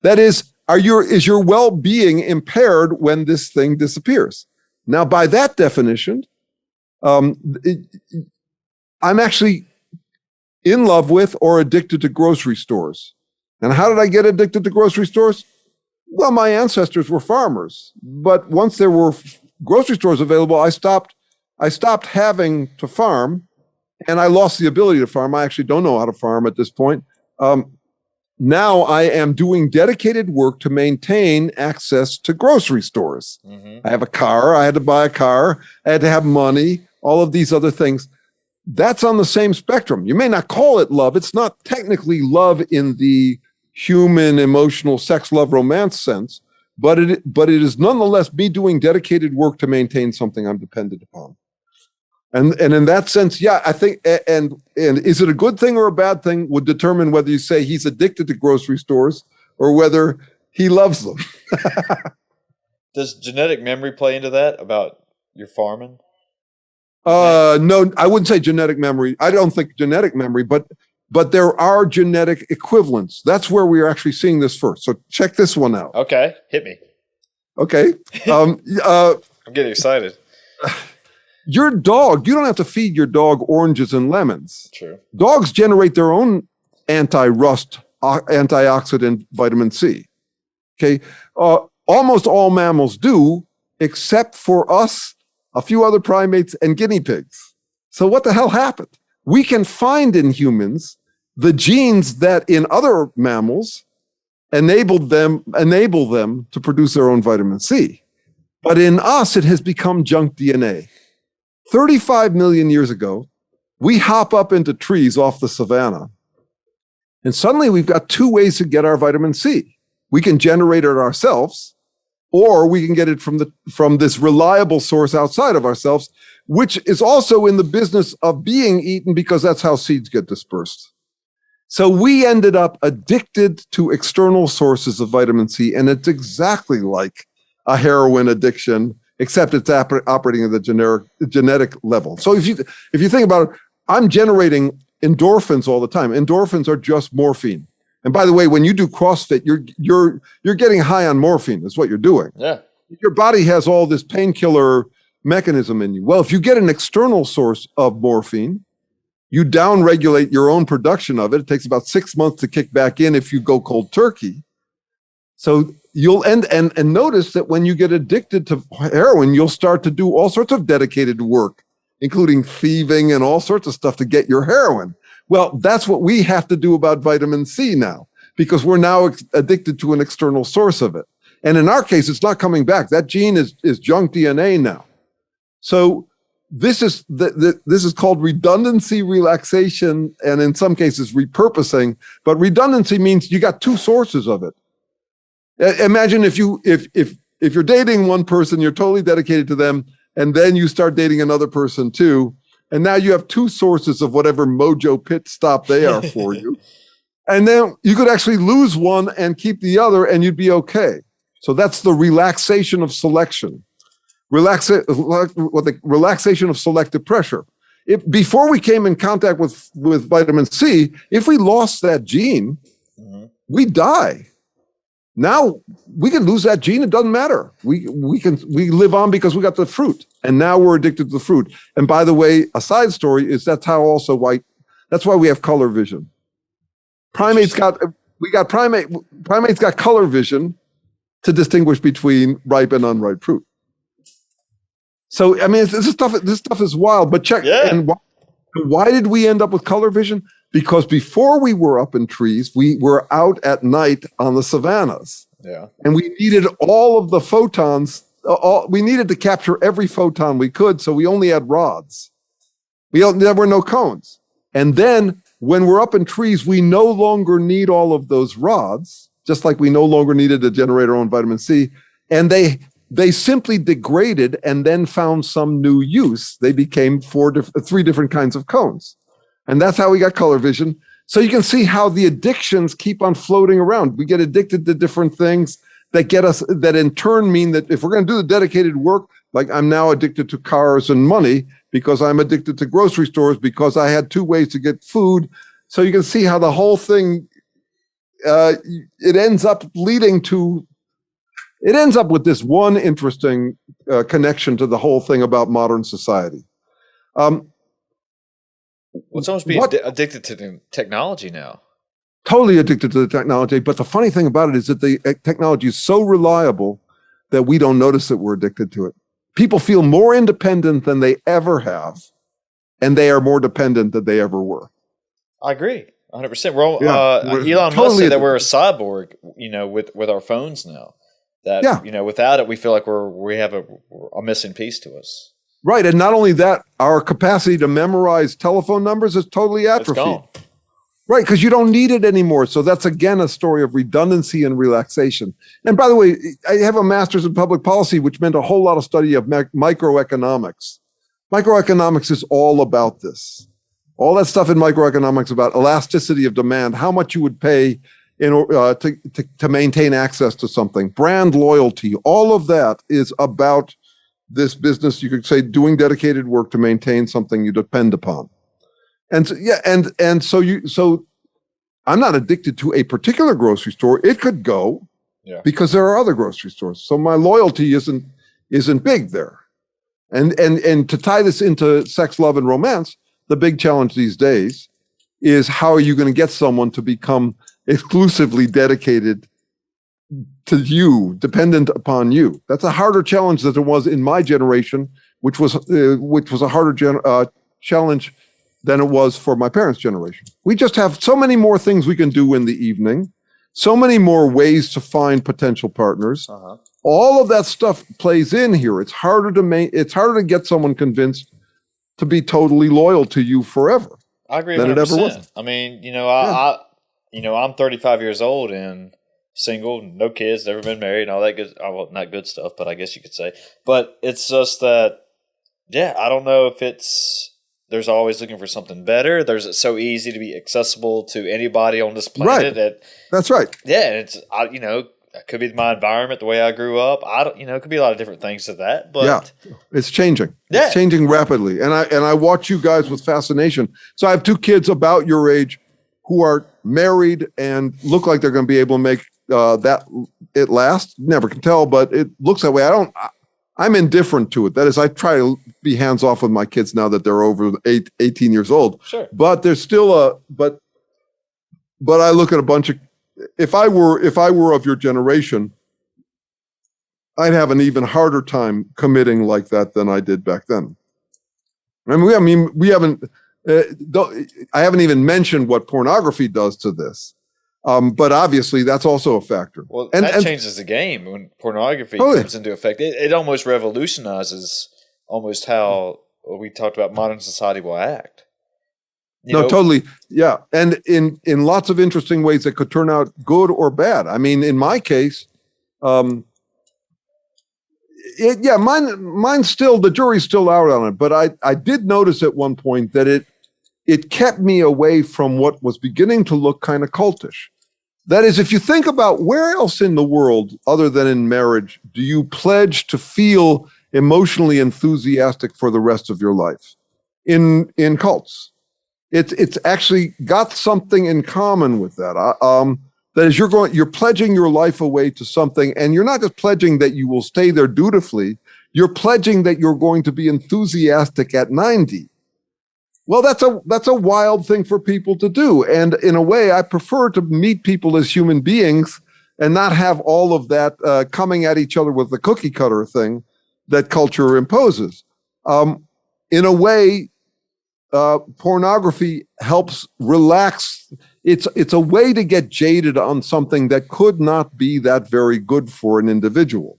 That is your well-being impaired when this thing disappears? Now, by that definition, I'm actually in love with or addicted to grocery stores. And how did I get addicted to grocery stores? Well, my ancestors were farmers, but once there were grocery stores available, I stopped having to farm, and I lost the ability to farm. I actually don't know how to farm at this point. Now I am doing dedicated work to maintain access to grocery stores. Mm-hmm. I have a car. I had to buy a car. I had to have money, all of these other things. That's on the same spectrum. You may not call it love. It's not technically love in the human, emotional, sex, love, romance sense, but it is nonetheless me doing dedicated work to maintain something I'm dependent upon. And in that sense, yeah, I think, and is it a good thing or a bad thing would determine whether you say he's addicted to grocery stores or whether he loves them. Does genetic memory play into that about your farming? No, I wouldn't say genetic memory. I don't think genetic memory, but there are genetic equivalents. That's where we are actually seeing this first. So check this one out. Okay, hit me. Okay. I'm getting excited. Your dog, you don't have to feed your dog oranges and lemons. True. Dogs generate their own anti-rust, antioxidant vitamin C. Okay. Almost all mammals do, except for us, a few other primates, and guinea pigs. So what the hell happened? We can find in humans the genes that in other mammals enable them to produce their own vitamin C. But in us, it has become junk DNA. 35 million years ago, we hop up into trees off the savanna, and suddenly we've got two ways to get our vitamin C. We can generate it ourselves, or we can get it from this reliable source outside of ourselves, which is also in the business of being eaten because that's how seeds get dispersed. So we ended up addicted to external sources of vitamin C, and it's exactly like a heroin addiction, except it's operating at the genetic level. So if you think about it, I'm generating endorphins all the time. Endorphins are just morphine. And by the way, when you do CrossFit, you're getting high on morphine. Is what you're doing. Yeah. Your body has all this painkiller mechanism in you. Well, if you get an external source of morphine, you downregulate your own production of it. It takes about 6 months to kick back in if you go cold turkey. So you'll and notice that when you get addicted to heroin, you'll start to do all sorts of dedicated work, including thieving and all sorts of stuff to get your heroin. Well, that's what we have to do about vitamin C now, because we're now addicted to an external source of it. And in our case, it's not coming back. That gene is junk DNA now. So this is called redundancy relaxation, and in some cases repurposing. But redundancy means you got two sources of it. Imagine if you're dating one person, you're totally dedicated to them, and then you start dating another person too, and now you have two sources of whatever mojo pit stop they are for you. And then you could actually lose one and keep the other, and you'd be okay. So that's the relaxation of selection. Relaxation of selective pressure. Before we came in contact with vitamin C, if we lost that gene, we die. Now we can lose that gene. It doesn't matter. We live on because we got the fruit, and now we're addicted to the fruit. And by the way, a side story is that's why we have color vision. Primates got color vision to distinguish between ripe and unripe fruit. So I mean, this stuff is wild. But check. Yeah. And why did we end up with color vision? Because before we were up in trees, we were out at night on the savannas. Yeah. And we needed all of the photons. We needed to capture every photon we could, so we only had rods. There were no cones. And then when we're up in trees, we no longer need all of those rods, just like we no longer needed to generate our own vitamin C. And they simply degraded and then found some new use. They became three different kinds of cones. And that's how we got color vision. So you can see how the addictions keep on floating around. We get addicted to different things that in turn mean that if we're going to do the dedicated work, like I'm now addicted to cars and money because I'm addicted to grocery stores because I had two ways to get food. So you can see how the whole thing, it ends up with this one interesting connection to the whole thing about modern society. It's almost being addicted to the technology now. Totally addicted to the technology. But the funny thing about it is that the technology is so reliable that we don't notice that we're addicted to it. People feel more independent than they ever have, and they are more dependent than they ever were. I agree, 100%. Elon Musk said that we're a cyborg, with our phones now. That without it, we feel like we have a missing piece to us. Right, and not only that, our capacity to memorize telephone numbers is totally atrophied. It's gone. Right, because you don't need it anymore. So that's, again, a story of redundancy and relaxation. And by the way, I have a master's in public policy, which meant a whole lot of study of microeconomics. Microeconomics is all about this. All that stuff in microeconomics about elasticity of demand, how much you would pay to maintain access to something, brand loyalty, all of that is about this business, you could say, doing dedicated work to maintain something you depend upon. And so I'm not addicted to a particular grocery store. It could go because there are other grocery stores. So my loyalty isn't big there. And to tie this into sex, love, and romance, the big challenge these days is how are you going to get someone to become exclusively dedicated to you, dependent upon you? That's a harder challenge than it was in my generation, which was a harder challenge than it was for my parents' generation. We just have so many more things we can do in the evening, so many more ways to find potential partners. Uh-huh. All of that stuff plays in here. It's harder to get someone convinced to be totally loyal to you forever. I agree 100%. I mean, I'm 35 years old and single, no kids, never been married, and all that good. Well, not good stuff, but I guess you could say. But it's just that, I don't know if there's always looking for something better. It's so easy to be accessible to anybody on this planet. Right. That's right. Yeah, it could be my environment, the way I grew up. It could be a lot of different things to that. But it's changing. Yeah. It's changing rapidly, and I watch you guys with fascination. So I have two kids about your age who are married and look like they're going to be able to make it last. Never can tell, but it looks that way. I'm indifferent to it. That is, I try to be hands off with my kids now that they're over 18 years old. Sure. But there's still but I look at a bunch of, if I were of your generation, I'd have an even harder time committing like that than I did back then. I haven't even mentioned what pornography does to this. But obviously, that's also a factor. Well, that changes the game when pornography comes into effect. It almost revolutionizes almost how we talked about modern society will act. Totally. Yeah. And in lots of interesting ways that could turn out good or bad. I mean, in my case, mine's still, the jury's still out on it. But I did notice at one point that it kept me away from what was beginning to look kind of cultish. That is, if you think about where else in the world, other than in marriage, do you pledge to feel emotionally enthusiastic for the rest of your life? In cults. It's actually got something in common with that. That is, you're pledging your life away to something, and you're not just pledging that you will stay there dutifully, you're pledging that you're going to be enthusiastic at 90. Well, that's a wild thing for people to do. And in a way, I prefer to meet people as human beings and not have all of that coming at each other with the cookie cutter thing that culture imposes. In a way, pornography helps relax. It's a way to get jaded on something that could not be that very good for an individual.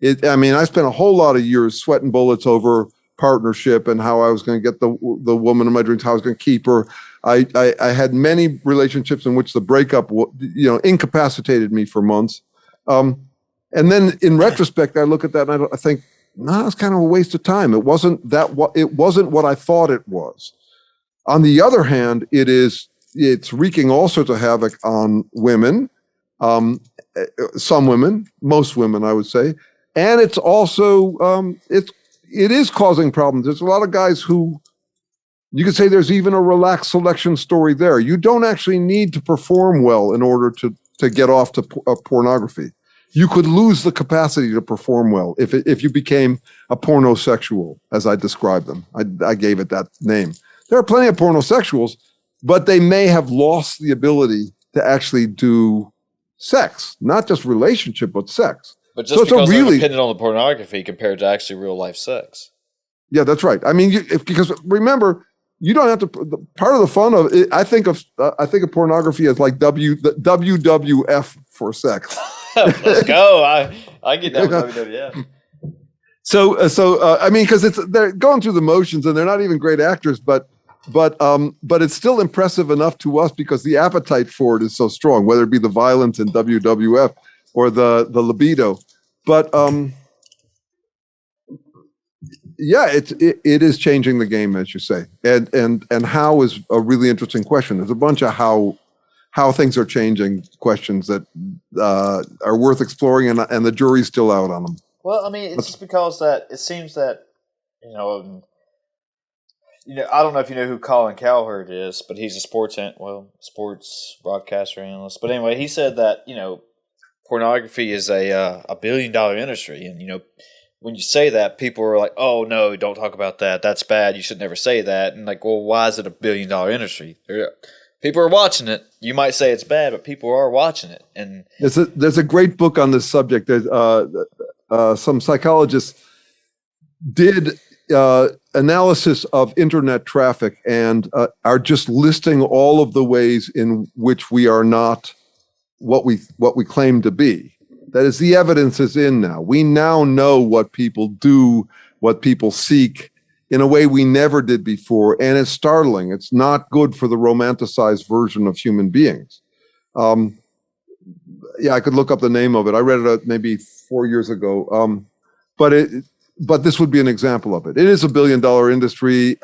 I spent a whole lot of years sweating bullets over partnership and how I was going to get the woman in my dreams, how I was going to keep her. I had many relationships in which the breakup, incapacitated me for months. And then in retrospect, I look at that and I think, no, it's kind of a waste of time. It wasn't what I thought it was. On the other hand, it's wreaking all sorts of havoc on women, some women, most women, I would say. And it's also, it is causing problems. There's a lot of guys who, you could say there's even a relaxed selection story there. You don't actually need to perform well in order to get off to pornography. You could lose the capacity to perform well if you became a pornosexual, as I described them. I gave it that name. There are plenty of pornosexuals, but they may have lost the ability to actually do sex, not just relationship, but sex. But just because they're dependent on the pornography compared to actually real life sex. Yeah, that's right. I mean, because remember, you don't have to. Part of the fun of it, I think of pornography as like the WWF for sex. Let's go. I get down with WWF. So I mean, because they're going through the motions and they're not even great actors, but it's still impressive enough to us because the appetite for it is so strong, whether it be the violence in WWF or the libido. But yeah, it is changing the game, as you say, and how is a really interesting question. There's a bunch of how things are changing questions that are worth exploring, and the jury's still out on them. Well, I mean, it's just because that it seems that I don't know if you know who Colin Cowherd is, but he's a sports broadcaster analyst. But anyway, he said that pornography is a $1 billion industry, and when you say that, people are like, "Oh no, don't talk about that. That's bad. You should never say that." And like, well, why is it $1 billion industry? People are watching it. You might say it's bad, but people are watching it. And there's a great book on this subject. There's some psychologists did analysis of internet traffic and are just listing all of the ways in which we are not what we claim to be. That is, the evidence is in now. We now know what people do, what people seek in a way we never did before, and it's startling. It's not good for the romanticized version of human beings. Yeah, I could look up the name of it. I read it maybe 4 years ago. But this would be an example of it. It is $1 billion industry,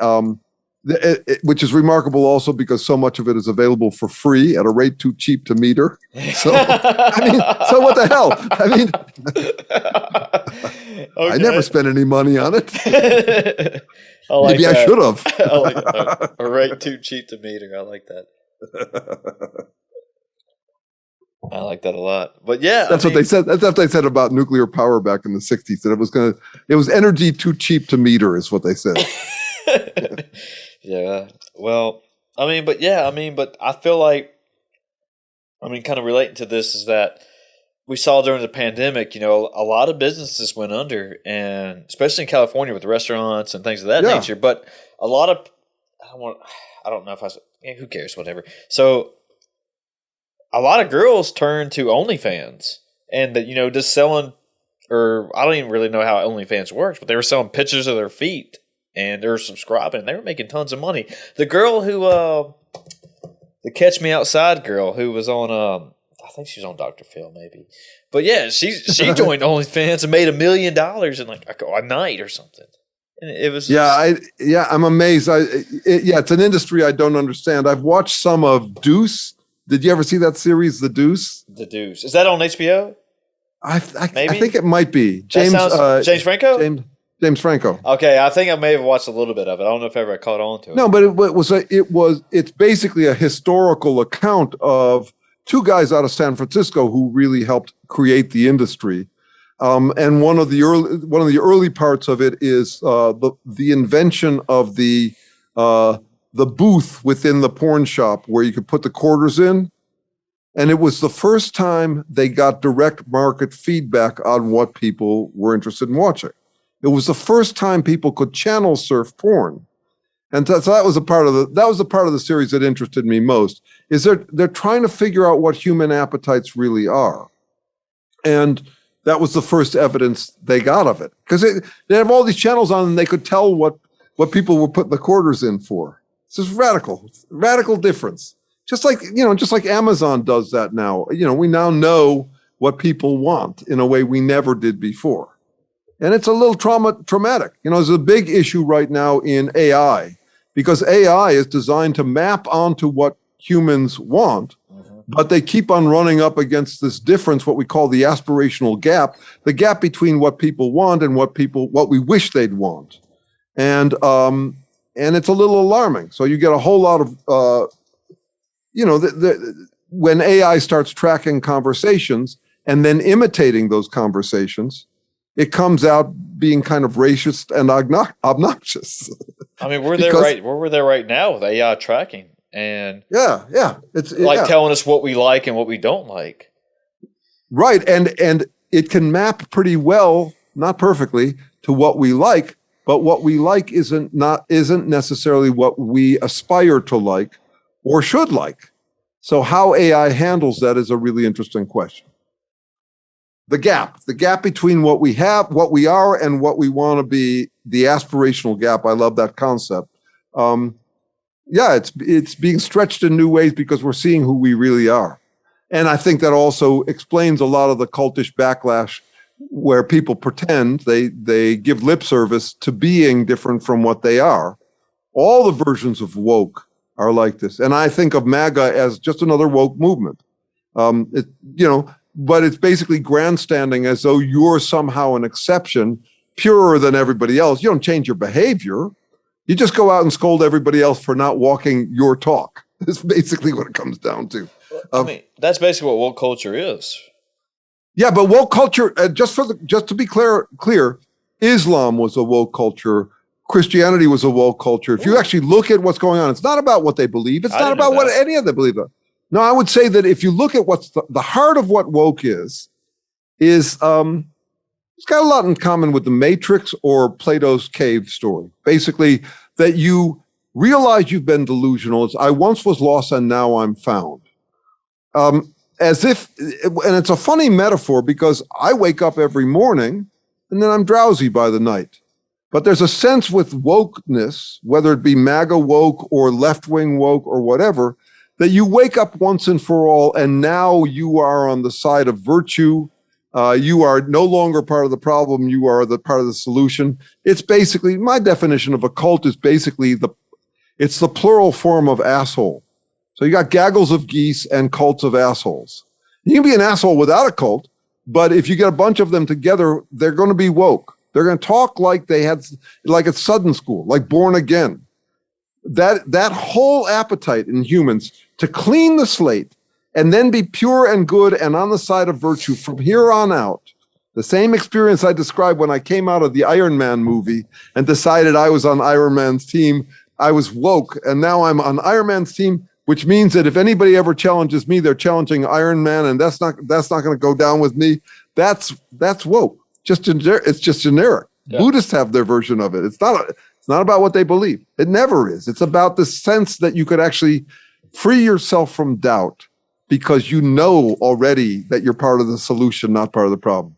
which is remarkable also because so much of it is available for free at a rate too cheap to meter. So, so what the hell? I mean, okay. I never spent any money on it. Maybe I should have. I like that. A rate too cheap to meter. I like that. I like that a lot. But yeah, that's what they said. That's what they said about nuclear power back in the 60s. That it was energy too cheap to meter, is what they said. Yeah. Well, but I feel like, kind of relating to this is that we saw during the pandemic, a lot of businesses went under, and especially in California with restaurants and things of that nature. But a lot of, who cares, whatever. So a lot of girls turn to OnlyFans and just selling, or I don't even really know how OnlyFans works, but they were selling pictures of their feet and they were subscribing and they were making tons of money. The girl who, the Catch Me Outside girl who was on, I think she was on Dr. Phil maybe, but yeah, she joined OnlyFans and made $1 million in like a night or something. And it was I'm amazed. It's an industry I don't understand. I've watched some of Deuce. Did you ever see that series, The Deuce? The Deuce. Is that on HBO? I think it might be. James Franco? James Franco. Okay, I think I may have watched a little bit of it. I don't know if I ever caught on to it. No, but it's basically a historical account of two guys out of San Francisco who really helped create the industry. And one of the early parts of it is the invention of the booth within the porn shop where you could put the quarters in. And it was the first time they got direct market feedback on what people were interested in watching. It was the first time people could channel surf porn. And so that was the part of the series that interested me most, is they're trying to figure out what human appetites really are. And that was the first evidence they got of it. Because they have all these channels on and they could tell what people were putting the quarters in for. This is radical difference. Just like Amazon does that now. We now know what people want in a way we never did before. And it's a little traumatic. There's a big issue right now in AI because AI is designed to map onto what humans want, but they keep on running up against this difference, what we call the aspirational gap, the gap between what people want and what we wish they'd want. And it's a little alarming. So you get a whole lot of, when AI starts tracking conversations and then imitating those conversations, it comes out being kind of racist and obnoxious. I mean, we're there right now with AI tracking, and it's telling us what we like and what we don't like. Right, and it can map pretty well, not perfectly, to what we like, but what we like isn't necessarily what we aspire to like or should like. So how AI handles that is a really interesting question. The gap between what we have, what we are, and what we want to be, the aspirational gap. I love that concept. It's being stretched in new ways because we're seeing who we really are. And I think that also explains a lot of the cultish backlash where people pretend they give lip service to being different from what they are. All the versions of woke are like this. And I think of MAGA as just another woke movement. But it's basically grandstanding as though you're somehow an exception, purer than everybody else. You don't change your behavior. You just go out and scold everybody else for not walking your talk. That's basically what it comes down to. That's basically what woke culture is. Yeah, but woke culture, just to be clear, Islam was a woke culture. Christianity was a woke culture. If you actually look at what's going on, it's not about what they believe. It's not about what any of them believe. No, I would say that if you look at what's the heart of what woke is it's got a lot in common with the Matrix or Plato's cave story. Basically, that you realize you've been delusional. It's, I once was lost and now I'm found. As if, and it's a funny metaphor because I wake up every morning and then I'm drowsy by the night. But there's a sense with wokeness, whether it be MAGA woke or left-wing woke or whatever, that you wake up once and for all, and now you are on the side of virtue. You are no longer part of the problem. You are the part of the solution. It's basically, my definition of a cult is basically it's the plural form of asshole. So you got gaggles of geese and cults of assholes. You can be an asshole without a cult, but if you get a bunch of them together, they're going to be woke. They're going to talk like like it's Sudden School, like Born Again. That whole appetite in humans to clean the slate and then be pure and good and on the side of virtue from here on out, the same experience I described when I came out of the Iron Man movie and decided I was on Iron Man's team. I was woke, and now I'm on Iron Man's team, which means that if anybody ever challenges me, they're challenging Iron Man, and that's not going to go down with me. That's woke. It's just generic. Yeah. Buddhists have their version of it. It's not about what they believe. It never is. It's about the sense that you could actually free yourself from doubt because you know already that you're part of the solution, not part of the problem.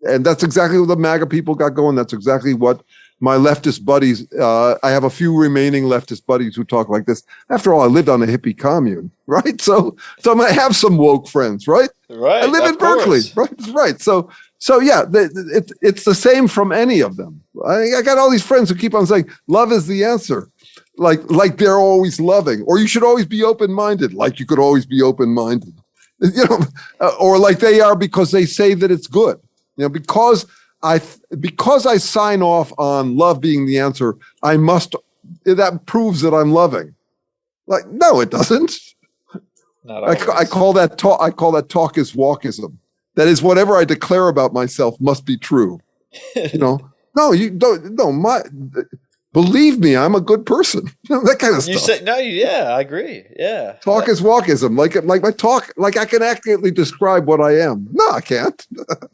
And that's exactly what the MAGA people got going. That's exactly what my leftist buddies, I have a few remaining leftist buddies who talk like this. After all, I lived on a hippie commune, right? So I might have some woke friends, right? Right. I live in Berkeley, right? So yeah, it's the same from any of them. I got all these friends who keep on saying, love is the answer. Like they're always loving, or you should always be open-minded, like you could always be open-minded, or like they are because they say that it's good. Because I sign off on love being the answer, that proves that I'm loving. Like, no, it doesment. I call that talk is walkism. That is, whatever I declare about myself must be true. No, you don't. No, believe me, I'm a good person. That kind of stuff. You say no, yeah, I agree. Yeah, talk is walkism. Like my talk, like I can accurately describe what I am. No, I can't.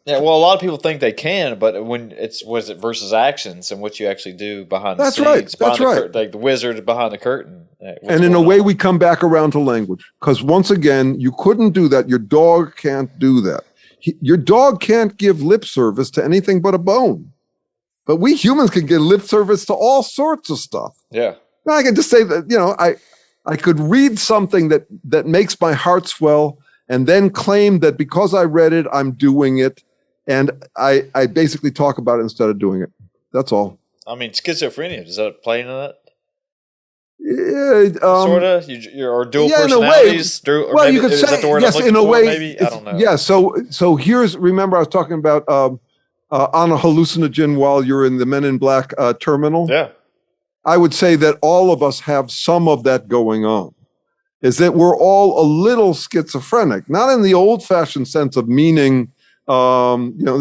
Yeah, well, a lot of people think they can, but when was it versus actions and what you actually do behind the scenes. That's right. Like the wizard behind the curtain. And in a way, we come back around to language because once again, you couldn't do that. Your dog can't do that. Your dog can't give lip service to anything but a bone. But we humans can give lip service to all sorts of stuff. Yeah. I can just say that, I could read something that makes my heart swell and then claim that because I read it, I'm doing it. And I basically talk about it instead of doing it. That's all. I mean, schizophrenia, does that play into that? Yeah, sort of, or dual personalities. Well, you could say, is that the word yes, I'm in a for, way. maybe? I don't know. Yeah. So remember I was talking about on a hallucinogen while you're in the Men in Black terminal. Yeah. I would say that all of us have some of that going on. Is that we're all a little schizophrenic, not in the old-fashioned sense of meaning. There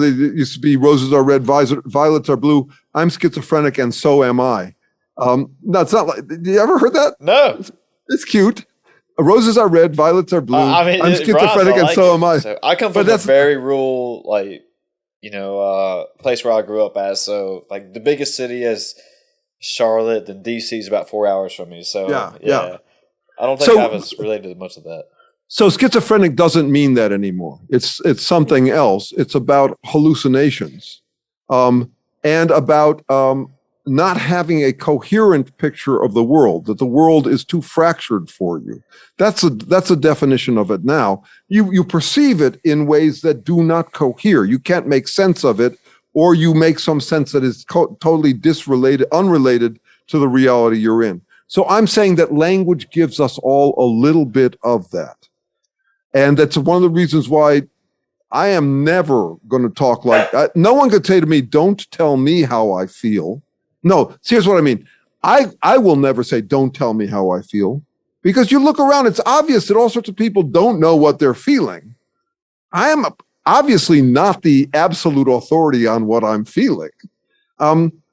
used to be roses are red, violets are blue. I'm schizophrenic, and so am I. No, it's not like. You ever heard that? No. It's cute. Roses are red, violets are blue. I'm schizophrenic, and so am I. So I come from a very rural, place where I grew up as. So, like, the biggest city is Charlotte, then DC is about 4 hours from me. So, yeah. I don't think I was related to much of that. So schizophrenic doesn't mean that anymore. It's something else. It's about hallucinations, and about not having a coherent picture of the world. That the world is too fractured for you. That's a definition of it. Now you perceive it in ways that do not cohere. You can't make sense of it, or you make some sense that is totally unrelated to the reality you're in. So I'm saying that language gives us all a little bit of that. And that's one of the reasons why I am never going to talk like that. No one could say to me, don't tell me how I feel. No, here's what I mean. I will never say, don't tell me how I feel. Because you look around, it's obvious that all sorts of people don't know what they're feeling. I am obviously not the absolute authority on what I'm feeling.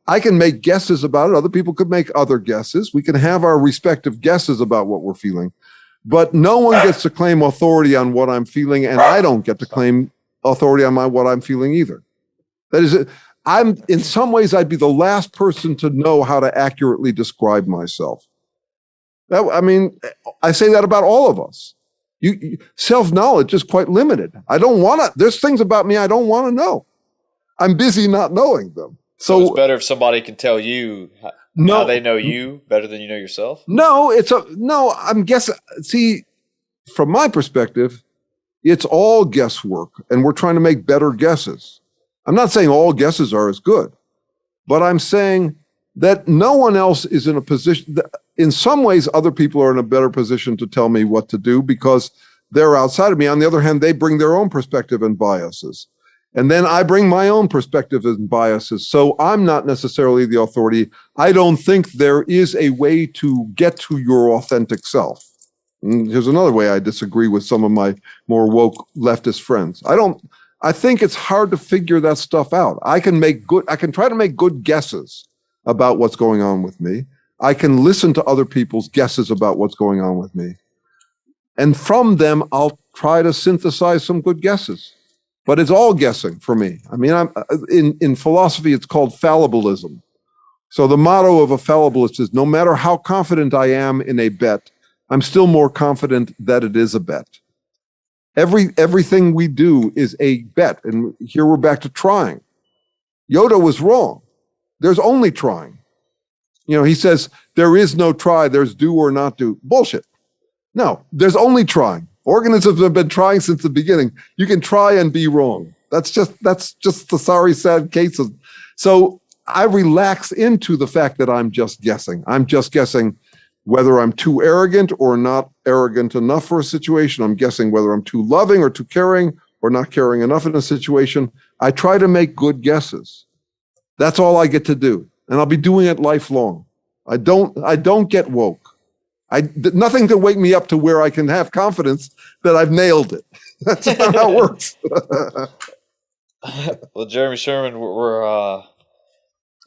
I can make guesses about it. Other people could make other guesses. We can have our respective guesses about what we're feeling. But no one gets to claim authority on what I'm feeling, and I don't get to claim authority on what I'm feeling either. That is, in some ways, I'd be the last person to know how to accurately describe myself. I say that about all of us. Self-knowledge is quite limited. There's things about me I don't want to know. I'm busy not knowing them. So it's better if somebody can tell you how they know you better than you know yourself? No, I'm guessing. See, from my perspective, it's all guesswork, and we're trying to make better guesses. I'm not saying all guesses are as good, but I'm saying that no one else is in a position. In some ways, other people are in a better position to tell me what to do because they're outside of me. On the other hand, they bring their own perspective and biases. And then I bring my own perspective and biases. So I'm not necessarily the authority. I don't think there is a way to get to your authentic self. And here's another way I disagree with some of my more woke leftist friends. I think it's hard to figure that stuff out. I can try to make good guesses about what's going on with me. I can listen to other people's guesses about what's going on with me. And from them, I'll try to synthesize some good guesses. But it's all guessing for me. I mean, in philosophy, it's called fallibilism. So the motto of a fallibilist is, no matter how confident I am in a bet, I'm still more confident that it is a bet. Everything we do is a bet. And here we're back to trying. Yoda was wrong. There's only trying. He says, there is no try, there's do or not do. Bullshit. No, there's only trying. Organisms have been trying since the beginning. You can try and be wrong. That's just the sorry, sad case. So I relax into the fact that I'm just guessing. I'm just guessing whether I'm too arrogant or not arrogant enough for a situation. I'm guessing whether I'm too loving or too caring or not caring enough in a situation. I try to make good guesses. That's all I get to do. And I'll be doing it lifelong. I don't get woke. Nothing can wake me up to where I can have confidence that I've nailed it. That's not how it works. Well, Jeremy Sherman, we're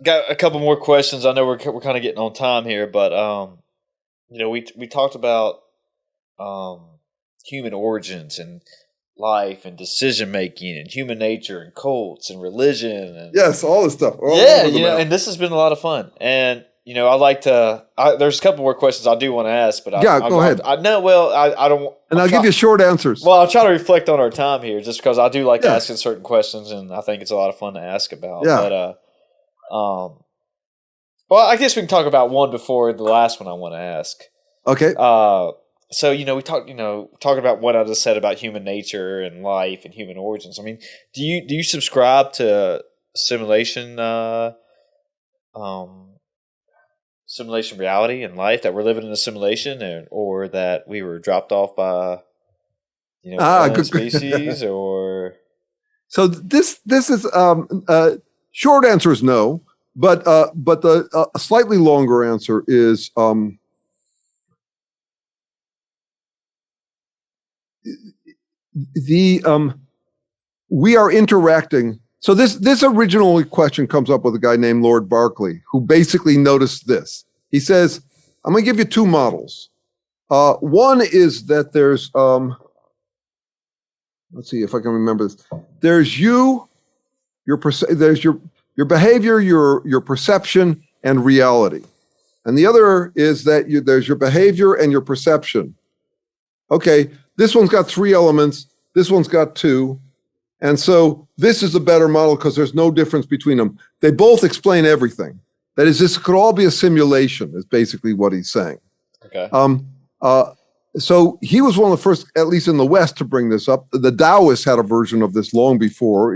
got a couple more questions. I know we're kind of getting on time here, but we talked about human origins and life and decision making and human nature and cults and religion and yes, all this stuff. And this has been a lot of fun. And I'd like to. There's a couple more questions I do want to ask, but go ahead. I don't. And I'll give you short answers. Well, I'm trying to reflect on our time here, just because I do like asking certain questions, and I think it's a lot of fun to ask about. Yeah. But Well, I guess we can talk about one before the last one I want to ask. Okay. So, we talking about what I just said about human nature and life and human origins. I mean, do you subscribe to simulation simulation reality and life, that we're living in a simulation, or that we were dropped off by good species or? So this is short answer is no, but the slightly longer answer is we are interacting. So this original question comes up with a guy named Lord Berkeley, who basically noticed this. He says, I'm going to give you two models. One is that there's let's see if I can remember this. There's you, there's your behavior, your perception, and reality. And the other is that there's your behavior and your perception. Okay, this one's got 3 elements. This one's got 2. And so this is a better model because there's no difference between them. They both explain everything. That is, this could all be a simulation, is basically what he's saying. Okay. So he was one of the first, at least in the West, to bring this up. The Taoists had a version of this long before.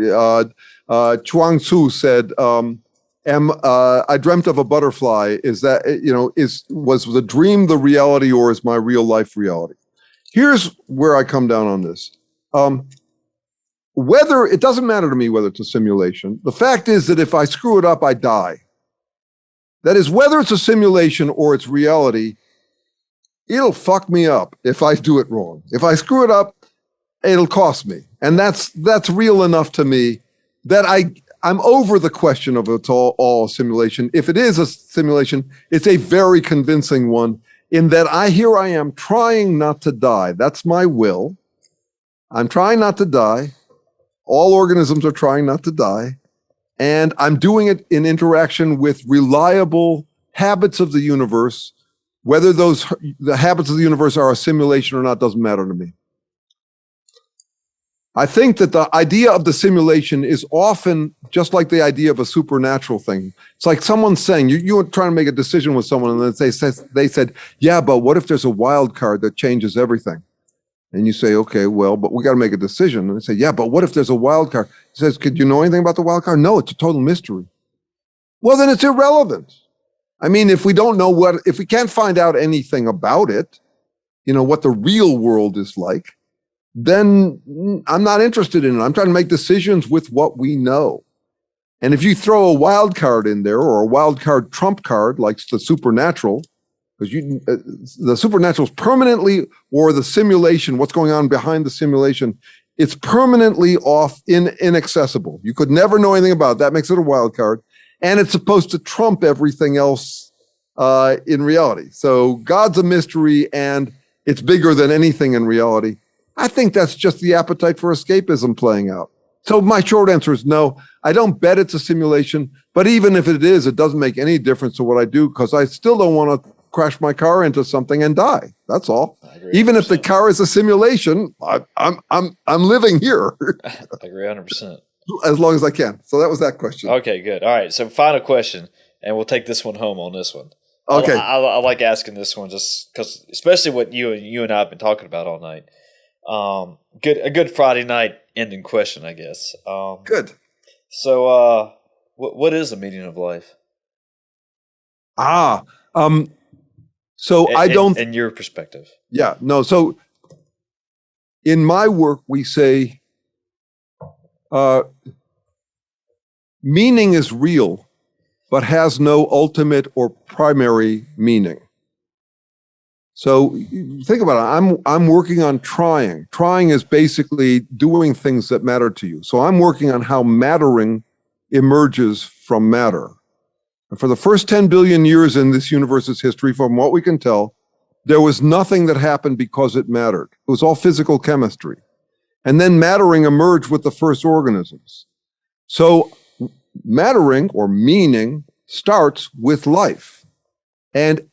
Chuang Tzu said, I dreamt of a butterfly. Was the dream the reality, or is my real life reality? Here's where I come down on this. Whether it doesn't matter to me whether it's a simulation. The fact is that if I screw it up, I die. That is, whether it's a simulation or it's reality, it'll fuck me up if I do it wrong. If I screw it up, it'll cost me. And that's real enough to me that I'm over the question of it's all a simulation. If it is a simulation, it's a very convincing one, in that I am trying not to die. That's my will. I'm trying not to die. All organisms are trying not to die. And I'm doing it in interaction with reliable habits of the universe. Whether the habits of the universe are a simulation or not doesn't matter to me. I think that the idea of the simulation is often just like the idea of a supernatural thing. It's like someone saying, you're trying to make a decision with someone, and then they said, yeah, but what if there's a wild card that changes everything? And you say, okay, well, but we got to make a decision. And they say, yeah, but what if there's a wild card? He says, could you know anything about the wild card? No, it's a total mystery. Well, then it's irrelevant. I mean, if we can't find out anything about it, what the real world is like, then I'm not interested in it. I'm trying to make decisions with what we know. And if you throw a wild card in there, or a wild card trump card, like the supernatural, because the supernatural is permanently, or the simulation, what's going on behind the simulation, it's permanently inaccessible. You could never know anything about it. That makes it a wild card. And it's supposed to trump everything else in reality. So God's a mystery, and it's bigger than anything in reality. I think that's just the appetite for escapism playing out. So my short answer is no. I don't bet it's a simulation, but even if it is, it doesn't make any difference to what I do, because I still don't want to crash my car into something and die. That's all. Even if the car is a simulation, I'm living here. I agree 100%. As long as I can. So that was that question. Okay, good. All right. So final question, and we'll take this one home on this one. Okay. I like asking this one just because, especially what you and I have been talking about all night. A good Friday night ending question, I guess. Good. So, what is the meaning of life? So I don't. In your perspective. Yeah. No. So in my work, we say meaning is real, but has no ultimate or primary meaning. So think about it. I'm working on trying. Trying is basically doing things that matter to you. So I'm working on how mattering emerges from matter. And for the first 10 billion years in this universe's history, from what we can tell, there was nothing that happened because it mattered. It was all physical chemistry. And then mattering emerged with the first organisms. So mattering, or meaning, starts with life. And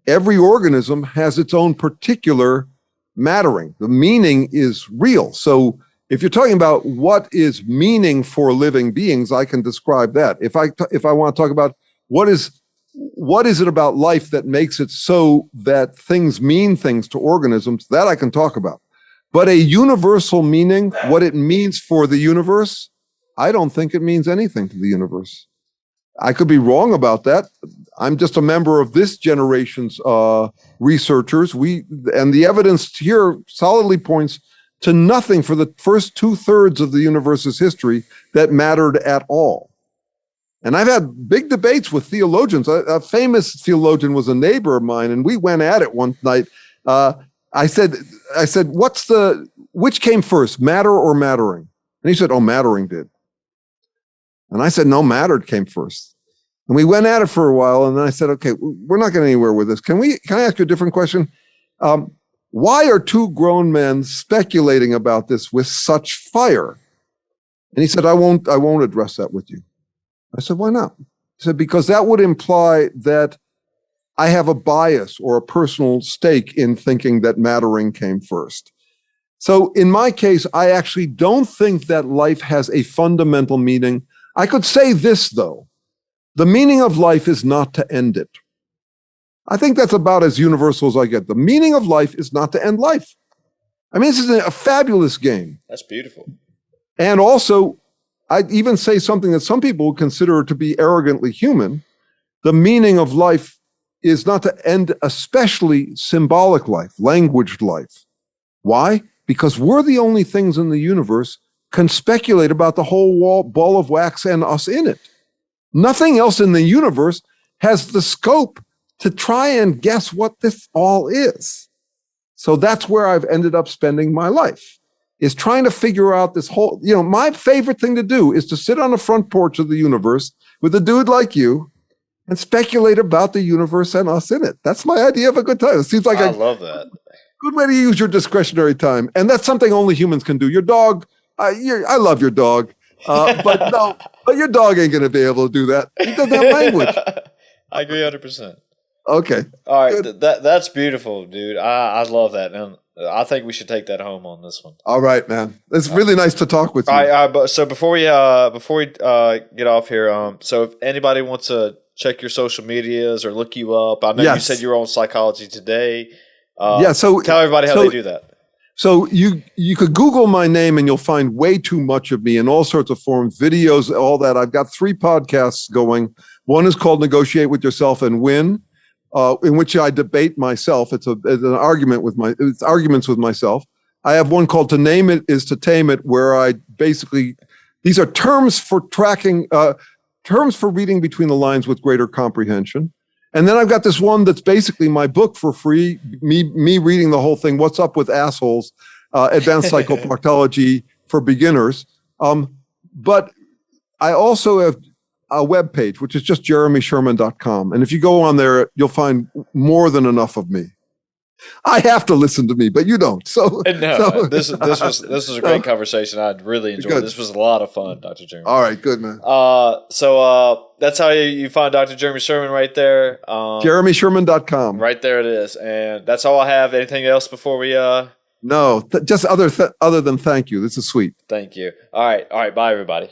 every organism has its own particular mattering. The meaning is real. So if you're talking about what is meaning for living beings, I can describe that. If I want to talk about what is what is it about life that makes it so that things mean things to organisms? That I can talk about. But a universal meaning, what it means for the universe, I don't think it means anything to the universe. I could be wrong about that. I'm just a member of this generation's researchers. And the evidence here solidly points to nothing for the first 2/3 of the universe's history that mattered at all. And I've had big debates with theologians. A famous theologian was a neighbor of mine, and we went at it one night. I said, which came first, matter or mattering? And he said, oh, mattering did. And I said, no, matter came first. And we went at it for a while, and then I said, okay, we're not getting anywhere with this. Can I ask you a different question? Why are two grown men speculating about this with such fire? And he said, I won't address that with you. I said, why not? He said, because that would imply that I have a bias or a personal stake in thinking that mattering came first. So in my case, I actually don't think that life has a fundamental meaning. I could say this, though. The meaning of life is not to end it. I think that's about as universal as I get. The meaning of life is not to end life. I mean, this is a fabulous game. That's beautiful. And also, I'd even say something that some people would consider to be arrogantly human. The meaning of life is not to end especially symbolic life, languaged life. Why? Because we're the only things in the universe can speculate about the whole ball of wax and us in it. Nothing else in the universe has the scope to try and guess what this all is. So that's where I've ended up spending my life, is trying to figure out this whole, my favorite thing to do is to sit on the front porch of the universe with a dude like you and speculate about the universe and us in it. That's my idea of a good time. It seems like I love that. Good way to use your discretionary time. And that's something only humans can do. Your dog, I love your dog, but your dog ain't going to be able to do that. He doesn't have language. I agree 100%. Okay. All right. That's beautiful, dude. I love that. And I think we should take that home on this one. All right, man. It's really nice to talk with you. All right. But so before we get off here, so if anybody wants to check your social medias or look you up, I know you said you were on Psychology Today. So tell everybody how they do that. So you could Google my name and you'll find way too much of me in all sorts of forms, videos, all that. I've got 3 podcasts going. One is called Negotiate with Yourself and Win, in which I debate myself. It's an argument it's arguments with myself. I have one called To Name It Is to Tame It, where I basically, these are terms for tracking, terms for reading between the lines with greater comprehension. And then I've got this one that's basically my book for free, me reading the whole thing, What's Up with Assholes, Advanced Psychoproctology for Beginners. But I also have a webpage, which is just jeremysherman.com. And if you go on there, you'll find more than enough of me. I have to listen to me, but you don't. This was a great conversation. I really enjoyed it. This was a lot of fun, Dr. Jeremy. All right, good, man. So that's how you find Dr. Jeremy Sherman right there. jeremysherman.com. Right there it is. And that's all I have. Anything else before we No, just other than thank you. This is sweet. Thank you. All right. Bye, everybody.